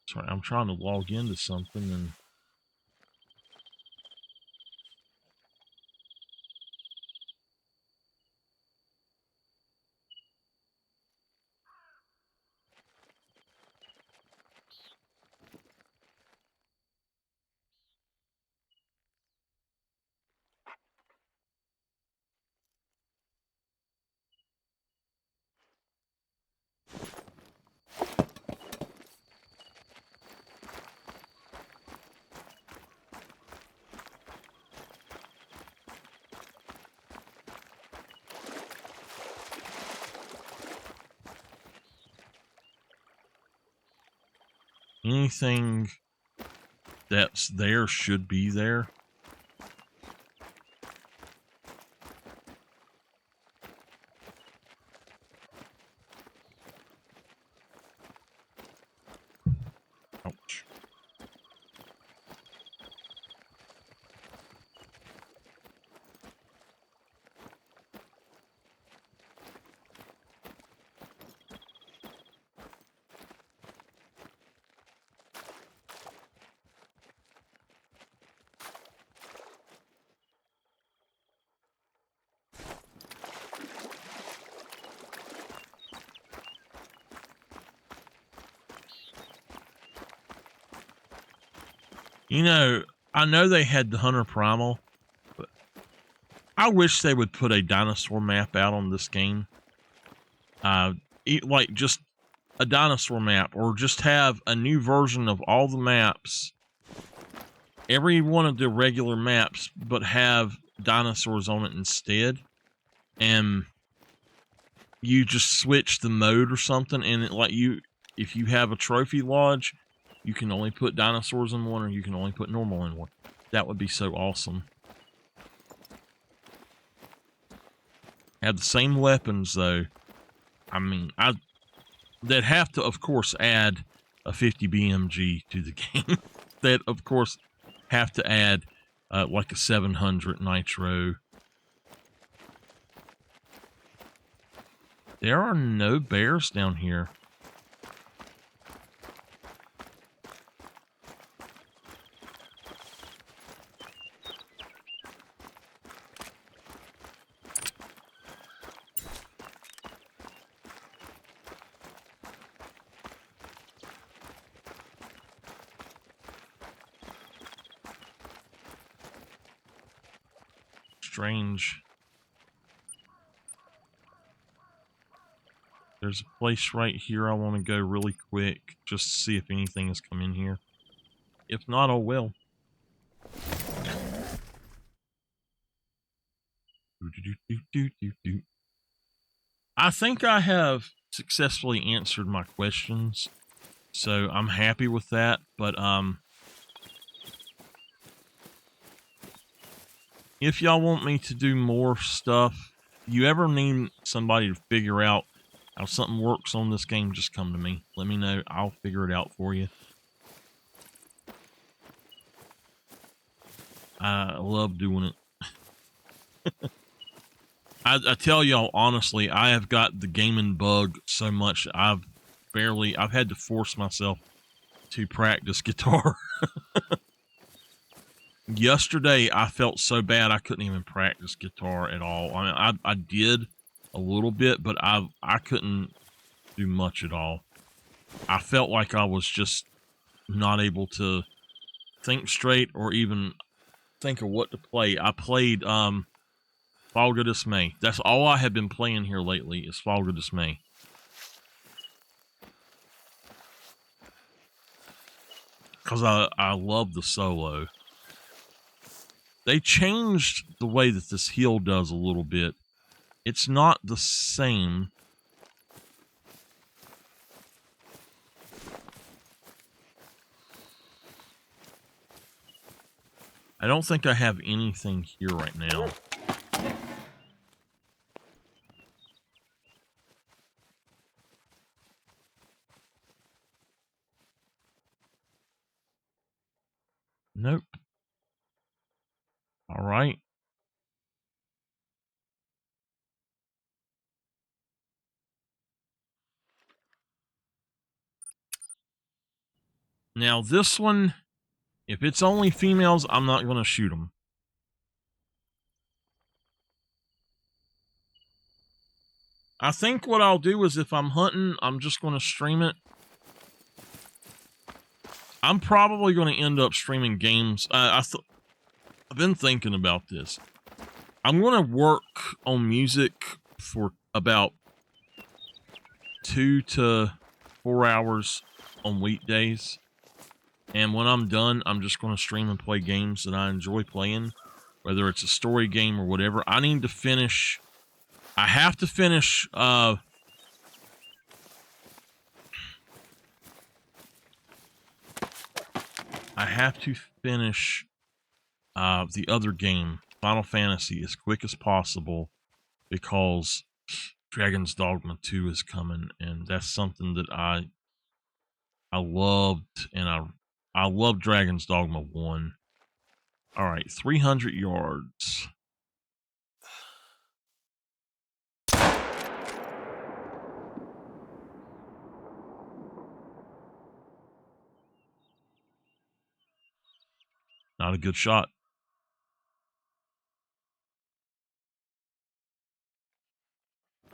Sorry, I'm trying to log into something and anything that's there should be there. Ouch. You know, I know they had the Hunter Primal, but I wish they would put a dinosaur map out on this game. Like just a dinosaur map, or just have a new version of all the maps, every one of the regular maps, but have dinosaurs on it instead. And you just switch the mode or something, and if you have a trophy lodge, you can only put dinosaurs in one, or you can only put normal in one. That would be so awesome. Have the same weapons though. I mean, they'd have to, of course, add a 50 BMG to the game. They'd, of course, have to add like a 700 nitro. There are no bears down here. Strange. There's a place right here I want to go really quick just to see if anything has come in here. If not, oh well. I think I have successfully answered my questions, so I'm happy with that. But if y'all want me to do more stuff, you ever need somebody to figure out how something works on this game, just come to me. Let me know. I'll figure it out for you. I love doing it. I tell y'all honestly, I have got the gaming bug so much. I've had to force myself to practice guitar. Yesterday, I felt so bad I couldn't even practice guitar at all. I mean, I did a little bit, but I couldn't do much at all. I felt like I was just not able to think straight or even think of what to play. I played Fall Dismay. That's all I have been playing here lately is Fall Dismay. Because I love the solo. They changed the way that this heal does a little bit. It's not the same. I don't think I have anything here right now. Nope. All right. Now this one, if it's only females, I'm not going to shoot them. I think what I'll do is if I'm hunting, I'm just going to stream it. I'm probably going to end up streaming games. I've been thinking about this. I'm going to work on music for about 2 to 4 hours on weekdays. And when I'm done, I'm just going to stream and play games that I enjoy playing, whether it's a story game or whatever. I need to finish. I have to finish. I have to finish the other game, Final Fantasy, as quick as possible because Dragon's Dogma 2 is coming, and that's something that I loved, and I love Dragon's Dogma 1. All right, 300 yards. Not a good shot.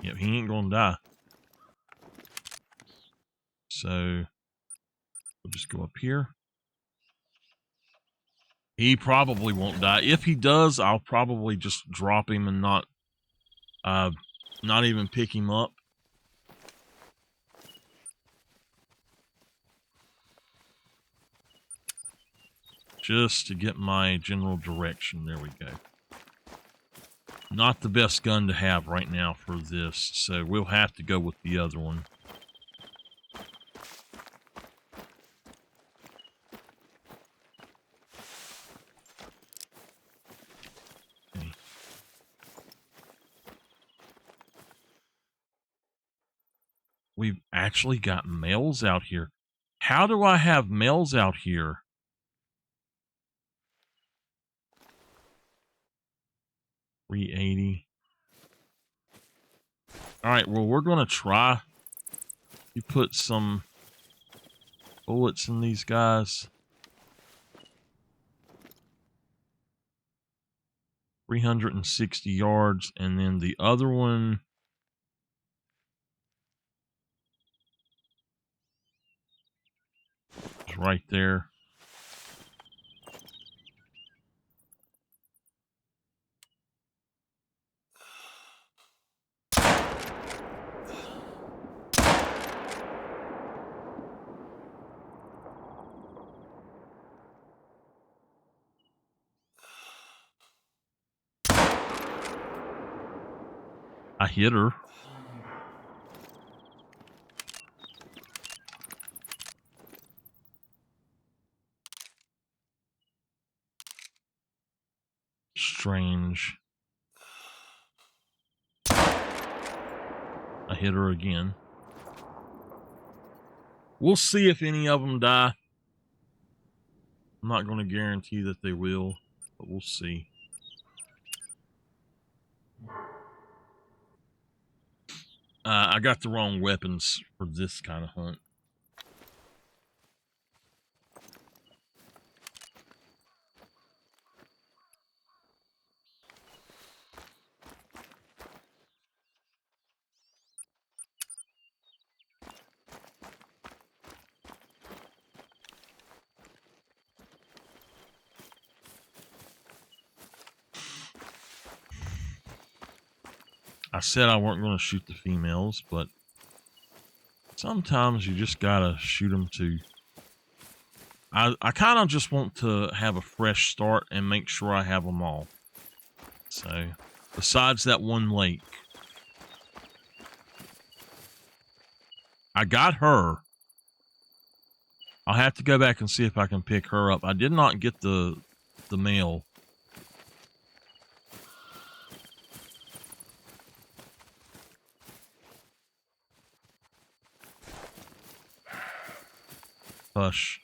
Yep, he ain't gonna die. So we'll just go up here. He probably won't die. If he does, I'll probably just drop him and not even pick him up. Just to get my general direction. There we go. Not the best gun to have right now for this, so we'll have to go with the other one. Okay. We've actually got males out here. How do I have males out here? $380. All right, well, we're going to try. You put some bullets in these guys. 360 yards, and then the other one is right there. I hit her. Strange. I hit her again. We'll see if any of them die. I'm not going to guarantee that they will, but we'll see. I got the wrong weapons for this kind of hunt. I said I weren't going to shoot the females, but sometimes you just gotta shoot them too. I kind of just want to have a fresh start and make sure I have them all. So, besides that one lake, I got her. I'll have to go back and see if I can pick her up. I did not get the male. Hush.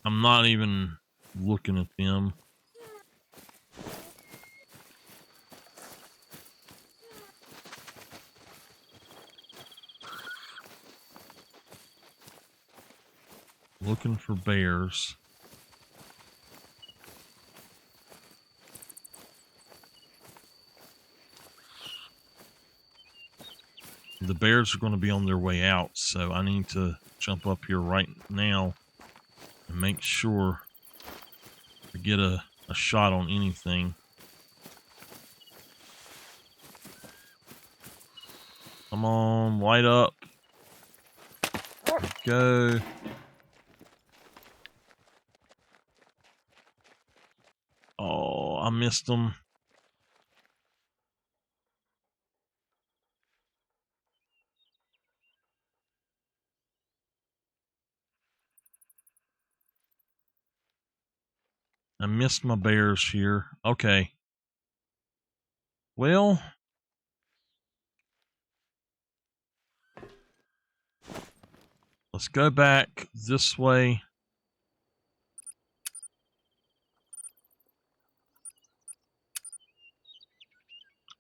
I'm not even looking at them. Looking for bears. The bears are going to be on their way out, so I need to jump up here right now and make sure I get a shot on anything. Come on, light up. There we go. Oh, I missed them. I missed my bears here. Okay. Well, let's go back this way.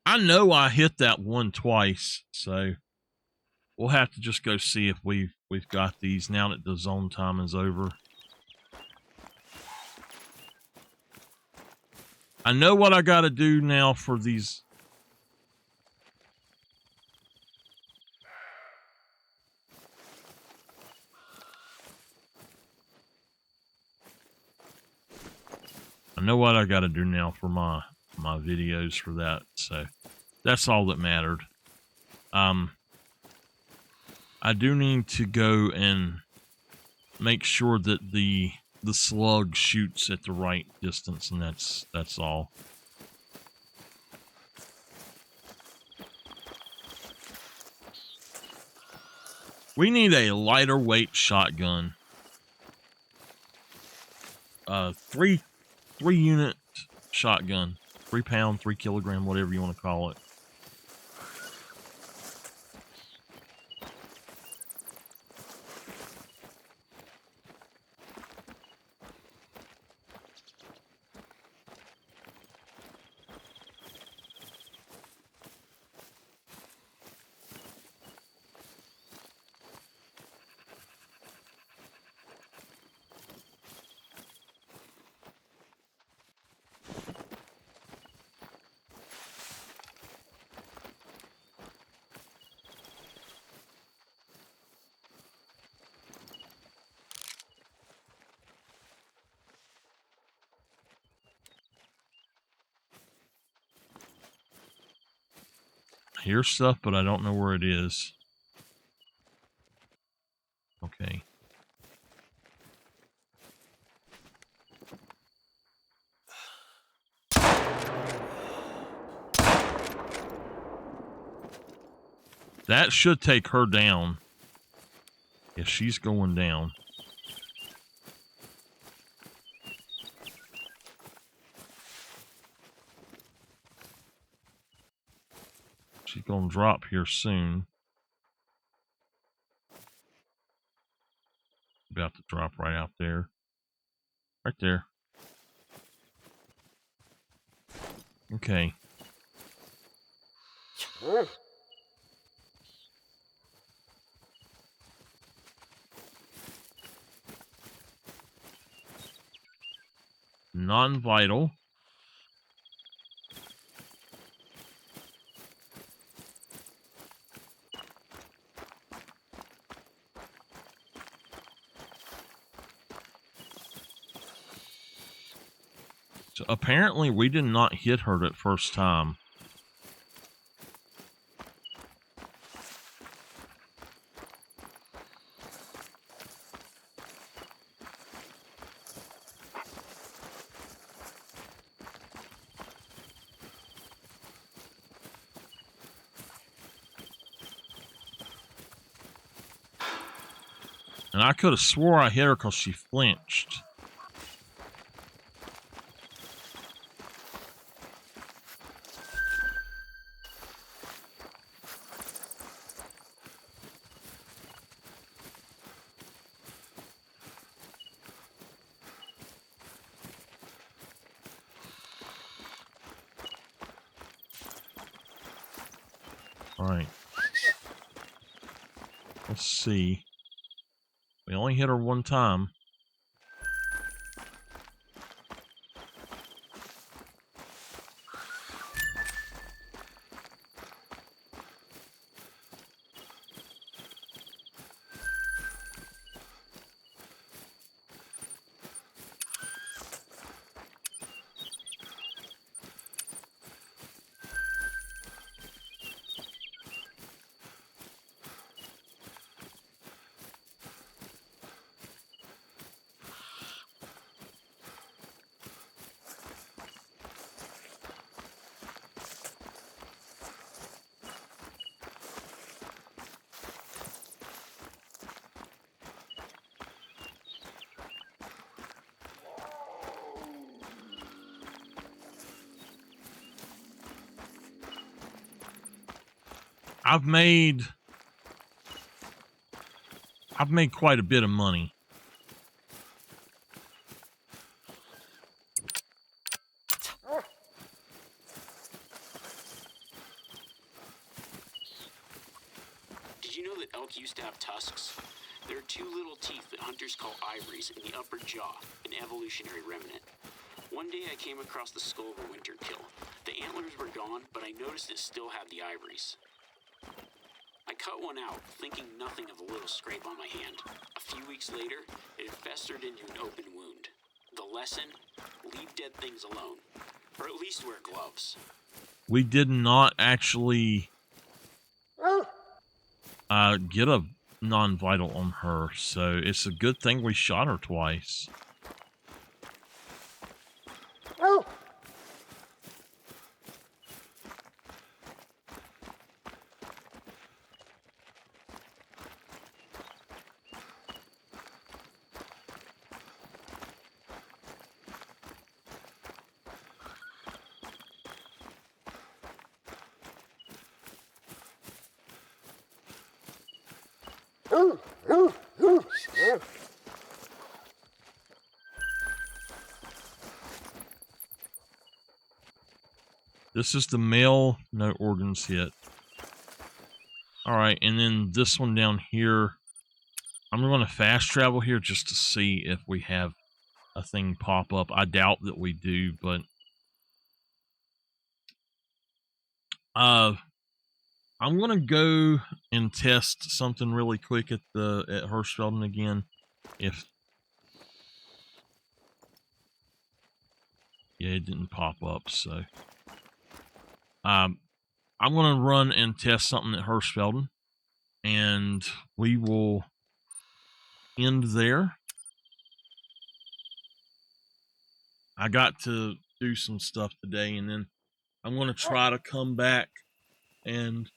I know I hit that one twice, so we'll have to just go see if we've got these now that the zone time is over. I know what I got to do now for these. I know what I got to do now for my videos for that. So that's all that mattered. I do need to go and make sure that the slug shoots at the right distance, and that's all. We need a lighter weight shotgun. 3 unit shotgun, 3 pound, 3 kilogram, whatever you want to call it. I hear stuff, but I don't know where it is. Okay. That should take her down. Yeah, she's going down. She's going to drop here soon. About to drop right out there. Right there. Okay. Non-vital. So apparently we did not hit her that first time. And I could have swore I hit her because she flinched. All right. Let's see. We only hit her one time. I've made quite a bit of money.
Did you know that elk used to have tusks? There are two little teeth that hunters call ivories in the upper jaw, an evolutionary remnant. One day I came across the skull of a winter kill. The antlers were gone, but I noticed it still had the ivories. I cut one out, thinking nothing of the little scrape on my hand. A few weeks later, it had festered into an open wound. The lesson? Leave dead things alone. Or at least wear gloves.
We did not actually get a non-vital on her, so it's a good thing we shot her twice. This is the male, no organs hit. Alright, and then this one down here. I'm going to fast travel here just to see if we have a thing pop up. I doubt that we do, but I'm going to go and test something really quick at Hirschfelden again. Yeah, it didn't pop up, so I'm going to run and test something at Hirschfelden, and we will end there. I got to do some stuff today, and then I'm going to try to come back and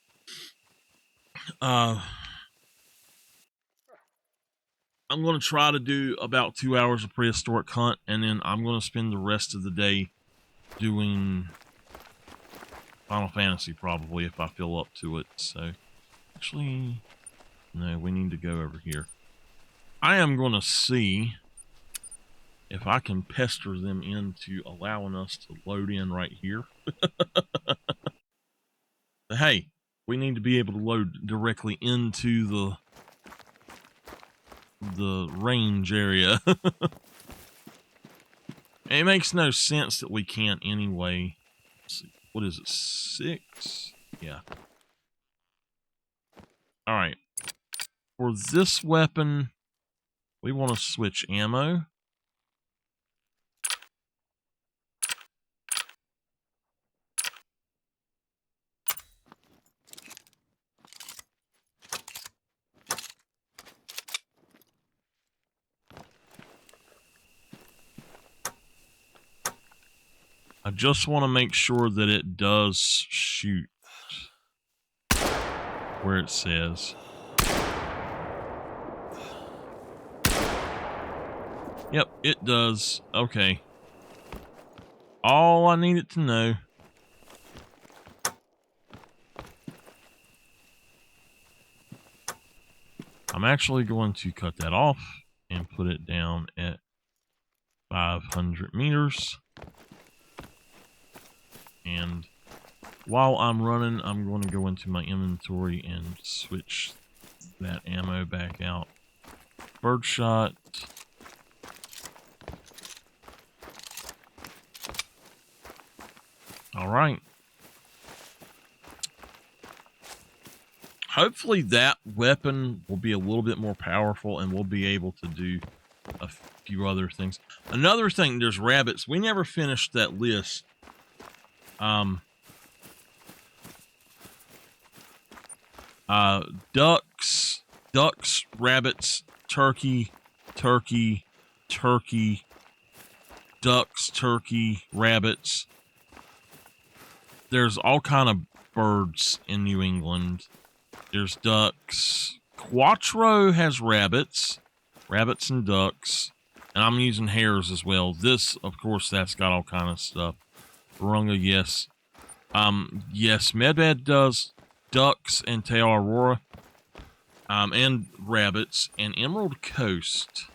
I'm going to try to do about 2 hours of prehistoric hunt, and then I'm going to spend the rest of the day doing Final Fantasy, probably, if I feel up to it. So, actually, no, we need to go over here. I am going to see if I can pester them into allowing us to load in right here. But hey, we need to be able to load directly into the range area. It makes no sense that we can't anyway. Let's see. What is it? 6? Yeah. Alright. For this weapon, we want to switch ammo. I just want to make sure that it does shoot where it says. Yep, it does. Okay. All I needed to know. I'm actually going to cut that off and put it down at 500 meters. And while I'm running, I'm going to go into my inventory and switch that ammo back out. Birdshot. All right. Hopefully that weapon will be a little bit more powerful and we'll be able to do a few other things. Another thing, there's rabbits. We never finished that list. Ducks, rabbits, turkey, ducks, turkey, rabbits. There's all kind of birds in New England. There's ducks. Quattro has rabbits and ducks, and I'm using hares as well. This, of course, that's got all kind of stuff. Runga, yes. Yes, Medbed does ducks and tail aurora, and rabbits, and Emerald Coast.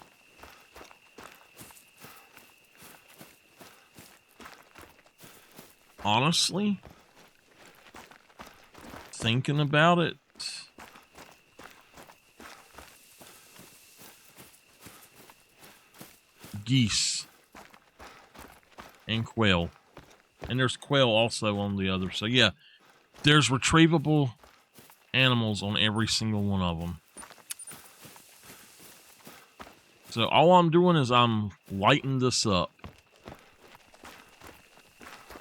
Honestly, thinking about it, geese and quail. And there's quail also on the other. So yeah, there's retrievable animals on every single one of them. So all I'm doing is I'm lighting this up.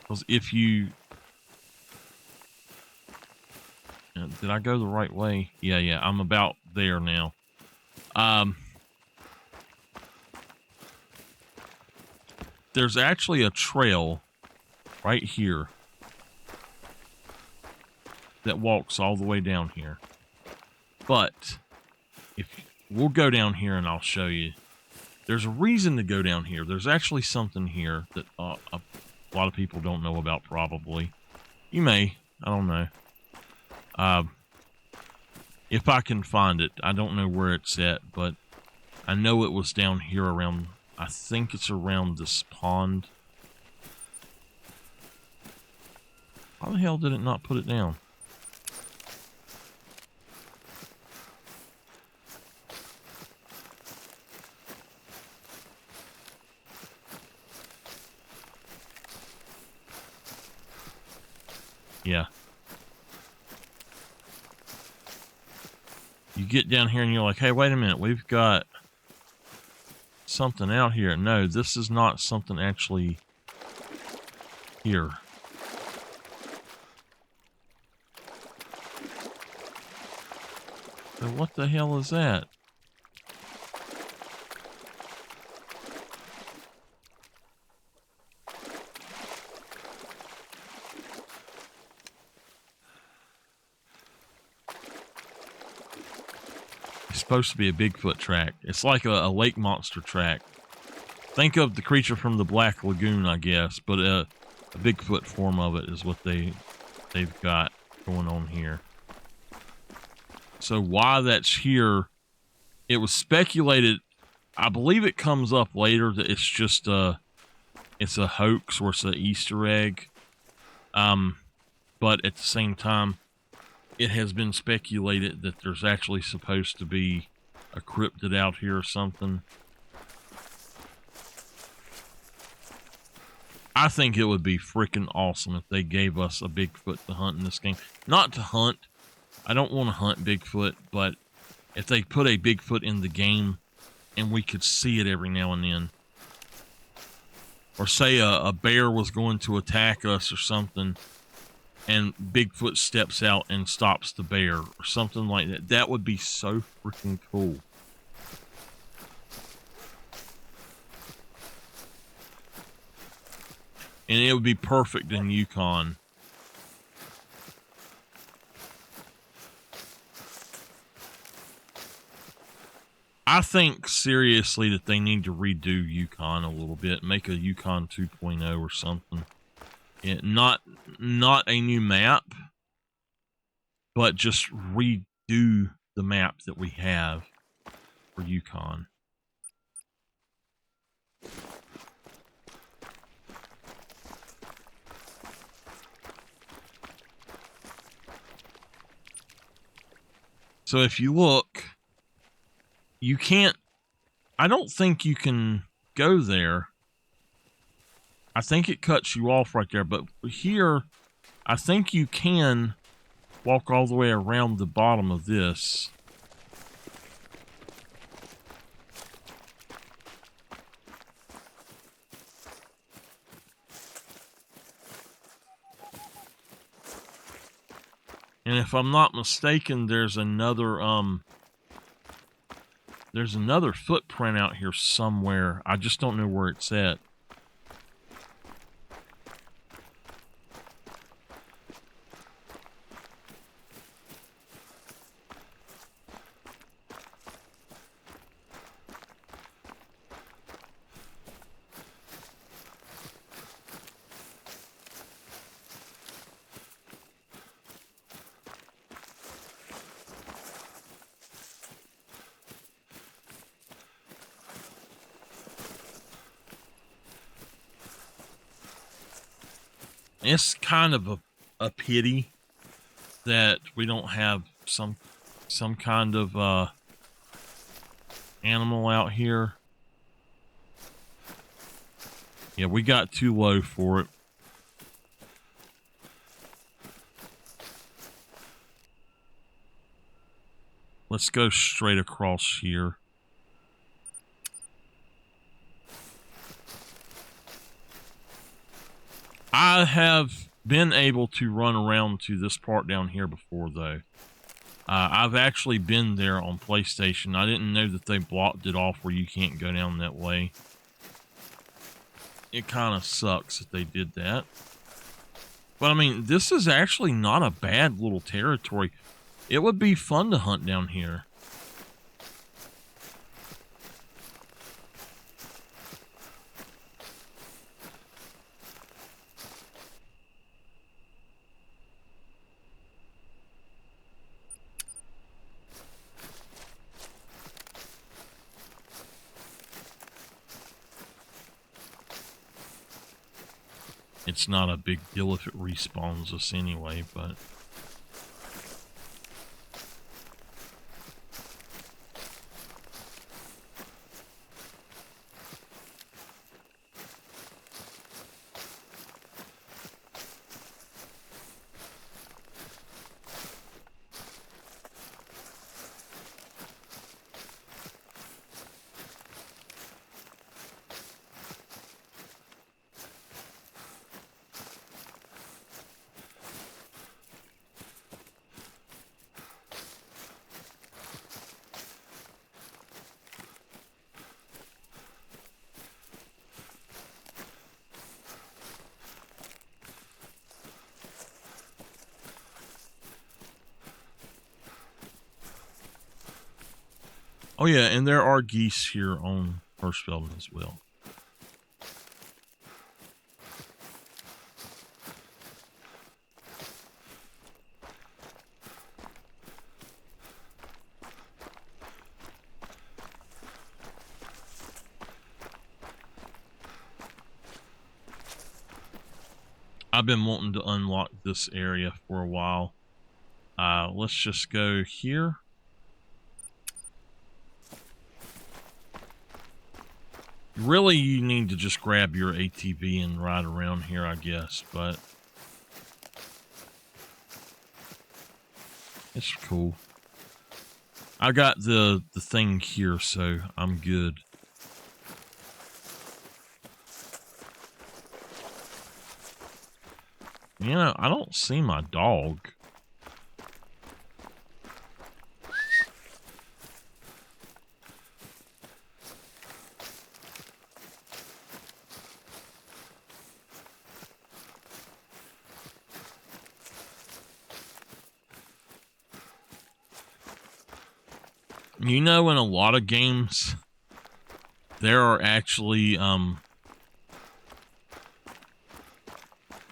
Because if you... Did I go the right way? Yeah, I'm about there now. There's actually a trail right here that walks all the way down here. But if we'll go down here and I'll show you. There's a reason to go down here. There's actually something here that a lot of people don't know about, probably. You may. I don't know. If I can find it. I don't know where it's at, but I know it was down here around... I think it's around this pond. How the hell did it not put it down? Yeah. You get down here and you're like, hey, wait a minute. We've got something out here. No, this is not something actually here. So what the hell is that? supposed to be a Bigfoot track. It's like a lake monster track. Think of the creature from the Black Lagoon, I guess, but a Bigfoot form of it is what they've got going on here. So why that's here, it was speculated. I believe it comes up later that it's just it's a hoax or it's an Easter egg. But at the same time, it has been speculated that there's actually supposed to be a cryptid out here or something. I think it would be freaking awesome if they gave us a Bigfoot to hunt in this game. Not to hunt. I don't want to hunt Bigfoot, but if they put a Bigfoot in the game and we could see it every now and then. Or say a bear was going to attack us or something, and Bigfoot steps out and stops the bear or something like that. That would be so freaking cool. And it would be perfect in Yukon. I think seriously that they need to redo Yukon a little bit, make a Yukon 2.0 or something. Not a new map, but just redo the map that we have for Yukon. So if you look, you can't, I don't think you can go there. I think it cuts you off right there, but here, I think you can walk all the way around the bottom of this. And if I'm not mistaken, there's another footprint out here somewhere. I just don't know where it's at. It's kind of a pity that we don't have some kind of animal out here. Yeah, we got too low for it. Let's go straight across here. I have been able to run around to this part down here before, though. I've actually been there on PlayStation. I didn't know that they blocked it off where you can't go down that way. It kind of sucks that they did that. But, I mean, this is actually not a bad little territory. It would be fun to hunt down here. It's not a big deal if it respawns us anyway, but... Oh yeah, and there are geese here on Hirschfelden as well. I've been wanting to unlock this area for a while. Let's just go here. Really, you need to just grab your ATV and ride around here, I guess, but it's cool. I got the thing here, so I'm good. You know, I don't see my dog. You know, in a lot of games, there are actually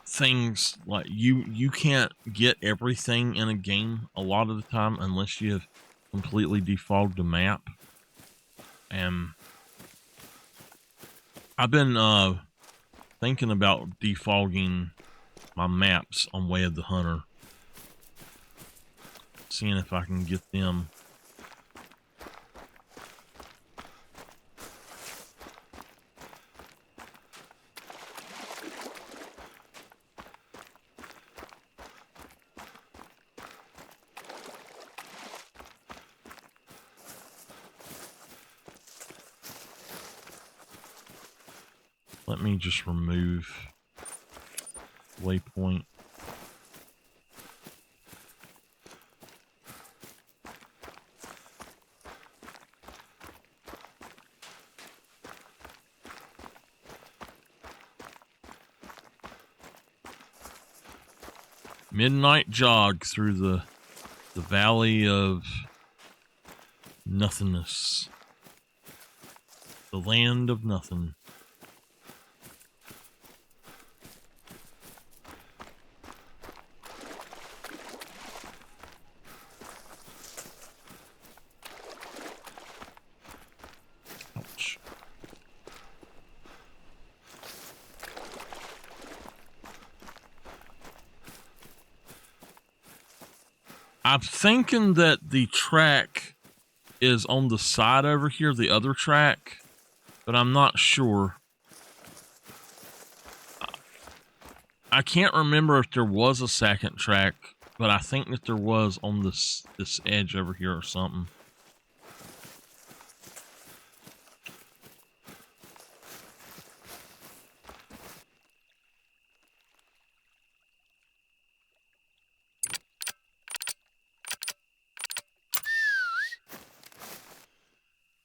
things like you can't get everything in a game a lot of the time unless you have completely defogged the map. And I've been thinking about defogging my maps on Way of the Hunter, seeing if I can get them. Let me just remove waypoint. Midnight jog through the valley of nothingness. The land of nothing. Ouch. I'm thinking that the track is on the side over here, the other track, but I'm not sure. I can't remember if there was a second track, but I think that there was on this edge over here or something.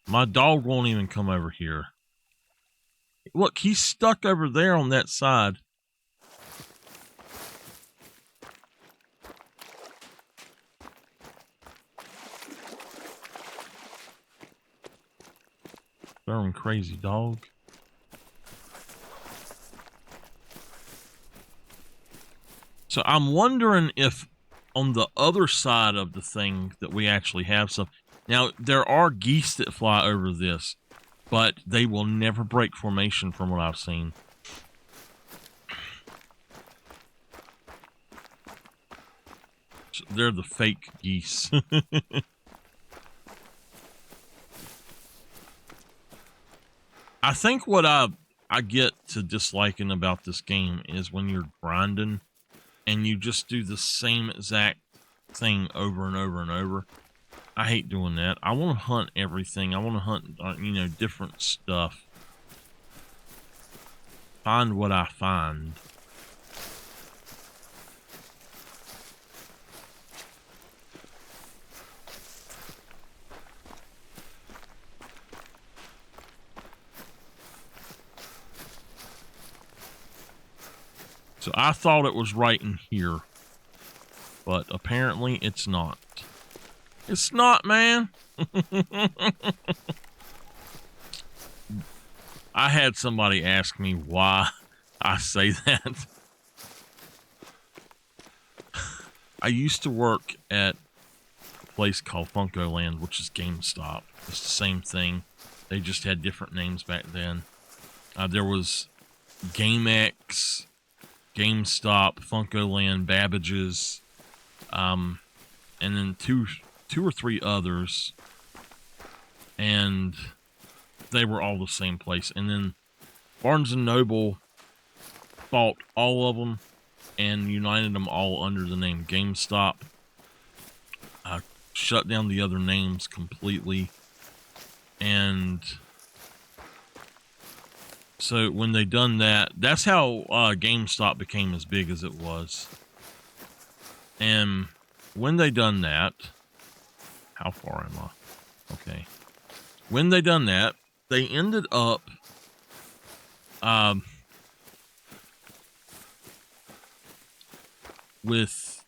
My dog won't even come over here. Look, he's stuck over there on that side. Darn crazy dog. So I'm wondering if on the other side of the thing that we actually have some. Now, there are geese that fly over this, but they will never break formation from what I've seen. So they're the fake geese. I think what I get to disliking about this game is when you're grinding and you just do the same exact thing over and over and over. I hate doing that. I want to hunt everything. I want to hunt, you know, different stuff. Find what I find. So I thought it was right in here, but apparently it's not. It's not, man. I had somebody ask me why I say that. I used to work at a place called Funko Land, which is GameStop. It's the same thing. They just had different names back then. There was GameX, GameStop, Funko Land, Babbage's, and then two or three others, and they were all the same place. And then Barnes and Noble bought all of them and united them all under the name GameStop. Shut down the other names completely. And so when they done that, that's how GameStop became as big as it was. And when they done that, how far am I? Okay. When they done that, they ended up with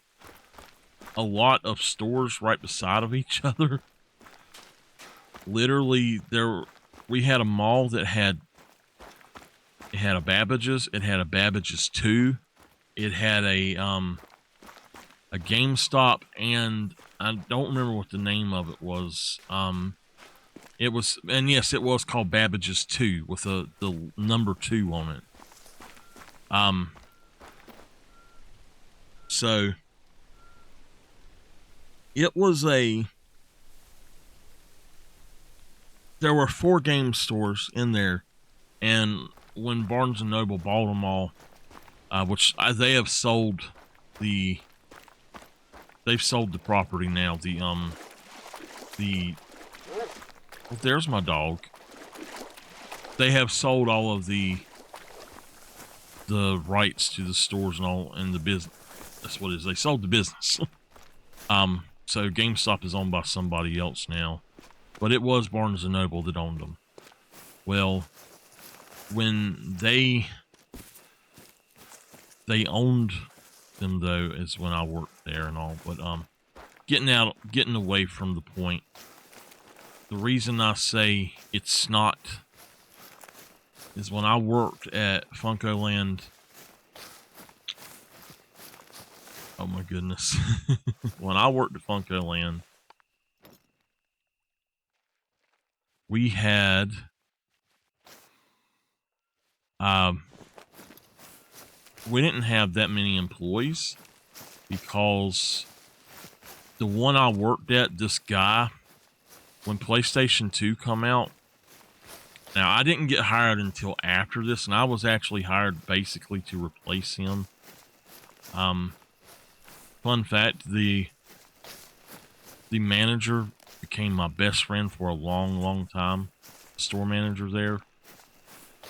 a lot of stores right beside of each other. Literally, we had a mall that had a Babbage's, it had a Babbage's 2, it had a GameStop, and I don't remember what the name of it was. It was, and yes, it was called Babbage's 2 with the number 2 on it. So it was there were 4 game stores in there, and when Barnes and Noble bought them all, which they have sold they've sold the property now. Well, there's my dog. They have sold all of the rights to the stores and all, and the business. That's what it is. They sold the business. So GameStop is owned by somebody else now, but it was Barnes and Noble that owned them. Well, when they owned them, though, is when I worked there and all. But getting away from the point. The reason I say it's not is when I worked at Funko Land. Oh my goodness. When I worked at Funko Land, we had we didn't have that many employees because the one I worked at, this guy, when PlayStation 2 come out, now I didn't get hired until after this, and I was actually hired basically to replace him. Fun fact, the manager became my best friend for a long time. Store manager there.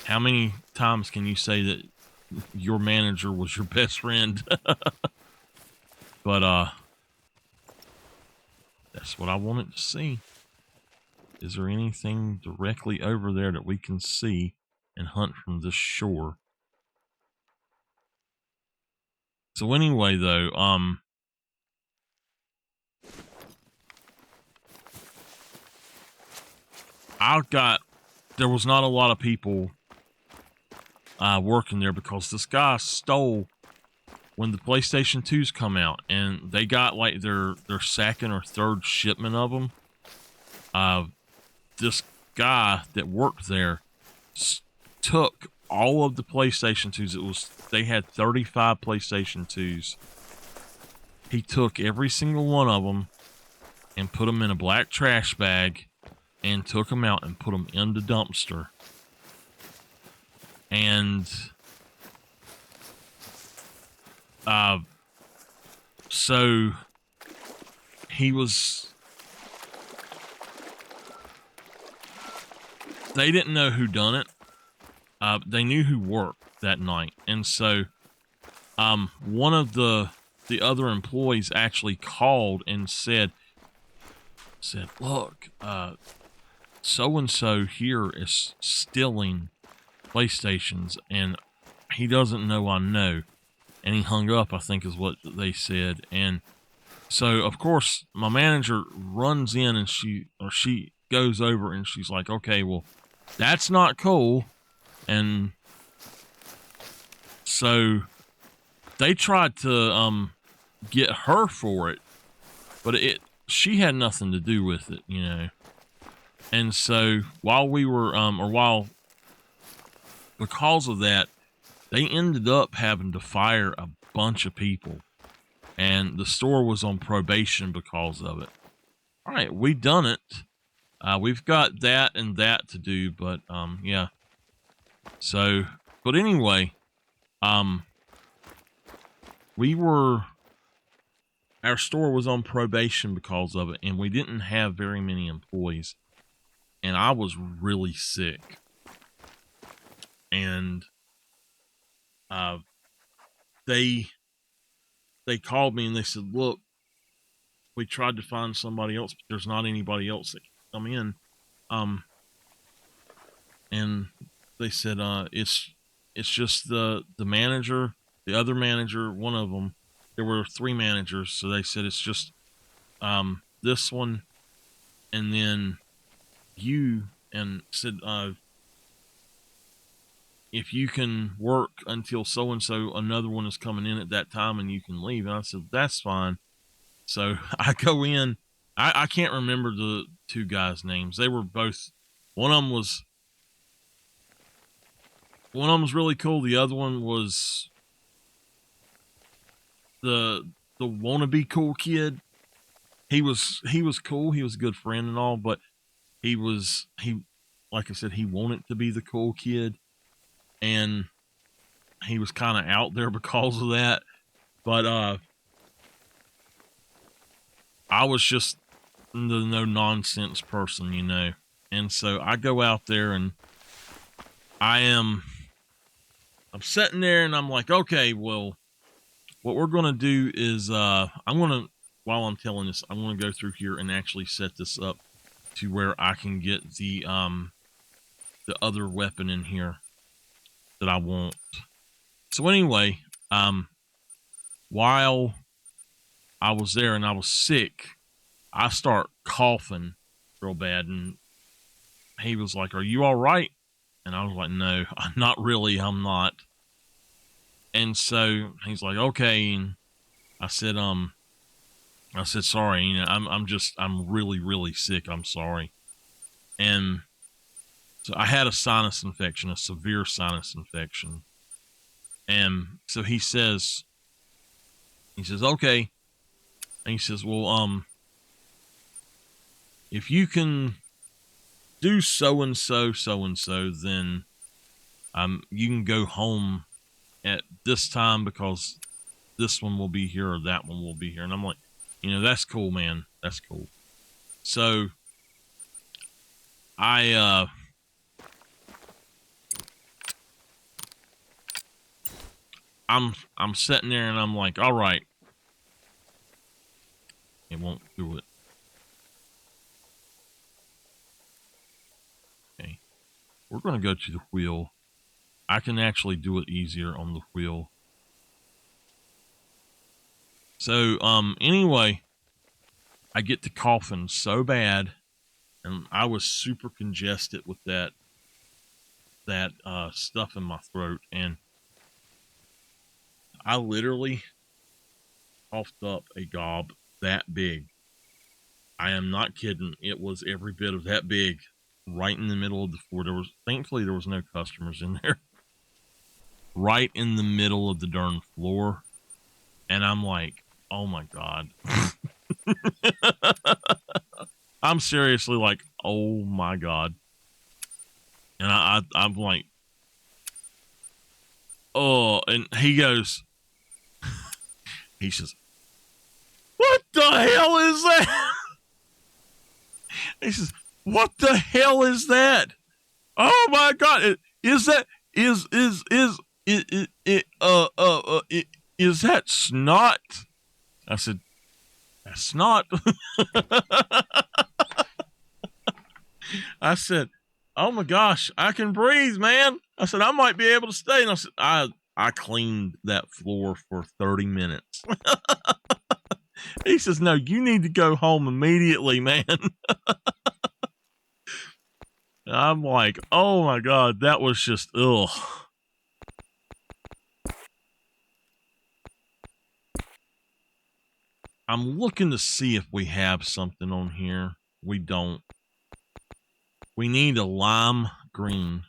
How many times can you say that your manager was your best friend? But that's what I wanted to see. Is there anything directly over there that we can see and hunt from this shore? So anyway, though, there was not a lot of people working there because this guy stole when the PlayStation 2s come out, and they got like their second or third shipment of them. This guy that worked there took all of the PlayStation 2s. They had 35 PlayStation 2s. He took every single one of them and put them in a black trash bag and took them out and put them in the dumpster. And so they didn't know who done it. They knew who worked that night. And so one of the other employees actually called and said, look, so-and-so here is stealing PlayStations, and he doesn't know I know. And he hung up, I think is what they said. And So of course my manager runs in and she goes over and she's like, okay, well, that's not cool. And so they tried to get her for it, but she had nothing to do with it, you know. And so while we were because of that, they ended up having to fire a bunch of people, and the store was on probation because of it. All right, we done it. We've got that and that to do, but yeah. So, but anyway, we were our store was on probation because of it, and we didn't have very many employees, and I was really sick, and they called me and they said, look, we tried to find somebody else, but there's not anybody else that can come in. And they said, it's just the manager, the other manager, one of them. There were 3 managers, so they said it's just this one, and then you, and said if you can work until so and so, another one is coming in at that time, and you can leave. And I said that's fine. So I go in. I can't remember the 2 guys' names. They were both. One of them was really cool. The other one was the wannabe cool kid. He was cool. He was a good friend and all, but he like I said, he wanted to be the cool kid, and he was kind of out there because of that. But I was just the no nonsense person, you know. And so I go out there and I'm sitting there and I'm like, okay, well, what we're going to do is while I'm telling this, I'm going to go through here and actually set this up to where I can get the other weapon in here that I want. So anyway, while I was there and I was sick, I start coughing real bad, and he was like, "Are you all right?" And I was like, "No, I'm not really. I'm not." And so he's like, "Okay." And I said, "Sorry, you know, I'm really, really sick. I'm sorry." And so I had a sinus infection, a severe sinus infection. And so he says, "Okay." And he says, "Well, if you can do so and so, then you can go home at this time because this one will be here or that one will be here." And I'm like, you know, that's cool, man. That's cool. So I'm sitting there and I'm like, all right. It won't do it. Okay. We're going to go to the wheel. I can actually do it easier on the wheel. So, anyway, I get to coughing so bad, and I was super congested with that stuff in my throat, and I literally coughed up a gob that big. I am not kidding. It was every bit of that big, right in the middle of the floor. Thankfully there was no customers in there. Right in the middle of the darn floor, and I'm like, oh my god. I'm seriously like, oh my god. And I'm like, oh, and he goes, he says, what the hell is that? He says, what the hell is that? Oh my god, is that is that snot? I said, that's snot. I said, oh my gosh, I can breathe, man. I said, I might be able to stay. And I said, I cleaned that floor for 30 minutes. He says, no, you need to go home immediately, man. I'm like, oh my God, that was just, ugh. I'm looking to see if we have something on here. We don't. We need a lime green.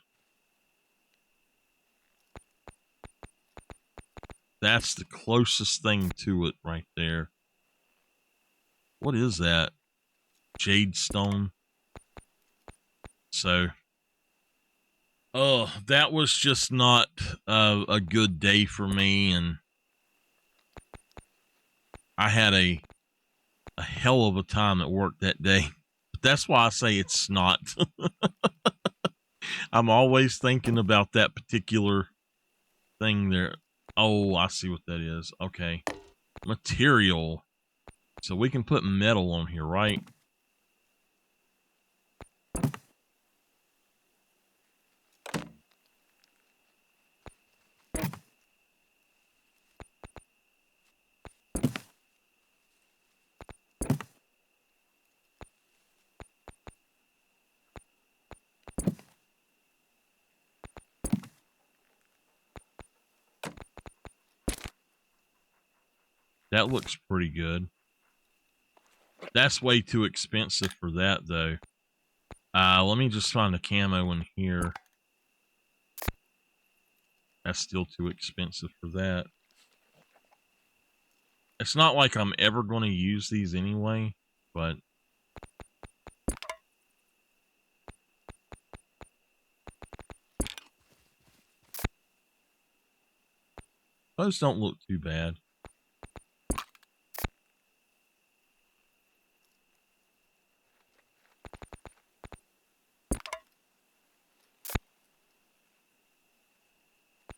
That's the closest thing to it right there. What is that? Jade stone. So, oh, that was just not a good day for me, and I had a hell of a time at work that day. But that's why I say it's not. I'm always thinking about that particular thing there. Oh, I see what that is. Okay. Material. So we can put metal on here, right? That looks pretty good. That's way too expensive for that, though. Let me just find a camo in here. That's still too expensive for that. It's not like I'm ever going to use these anyway, but those don't look too bad.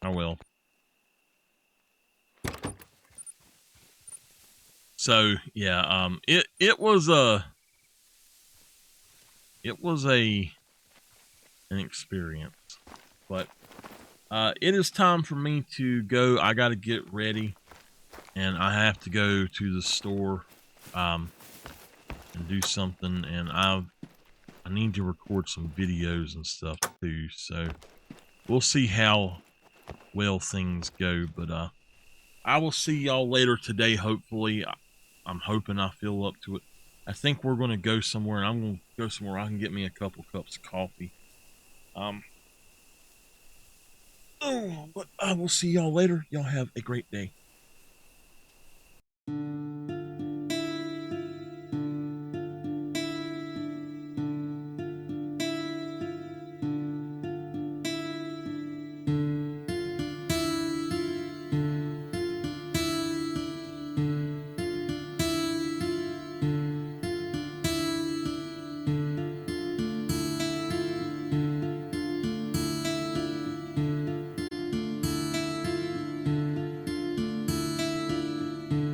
Oh well. So yeah, it was an experience, but it is time for me to go. I got to get ready, and I have to go to the store and do something, and I need to record some videos and stuff too. So we'll see how well things go, but I will see y'all later today. Hopefully, I'm hoping I feel up to it. I think we're going to go somewhere, and I'm going to go somewhere I can get me a couple cups of coffee. But I will see y'all later. Y'all have a great day.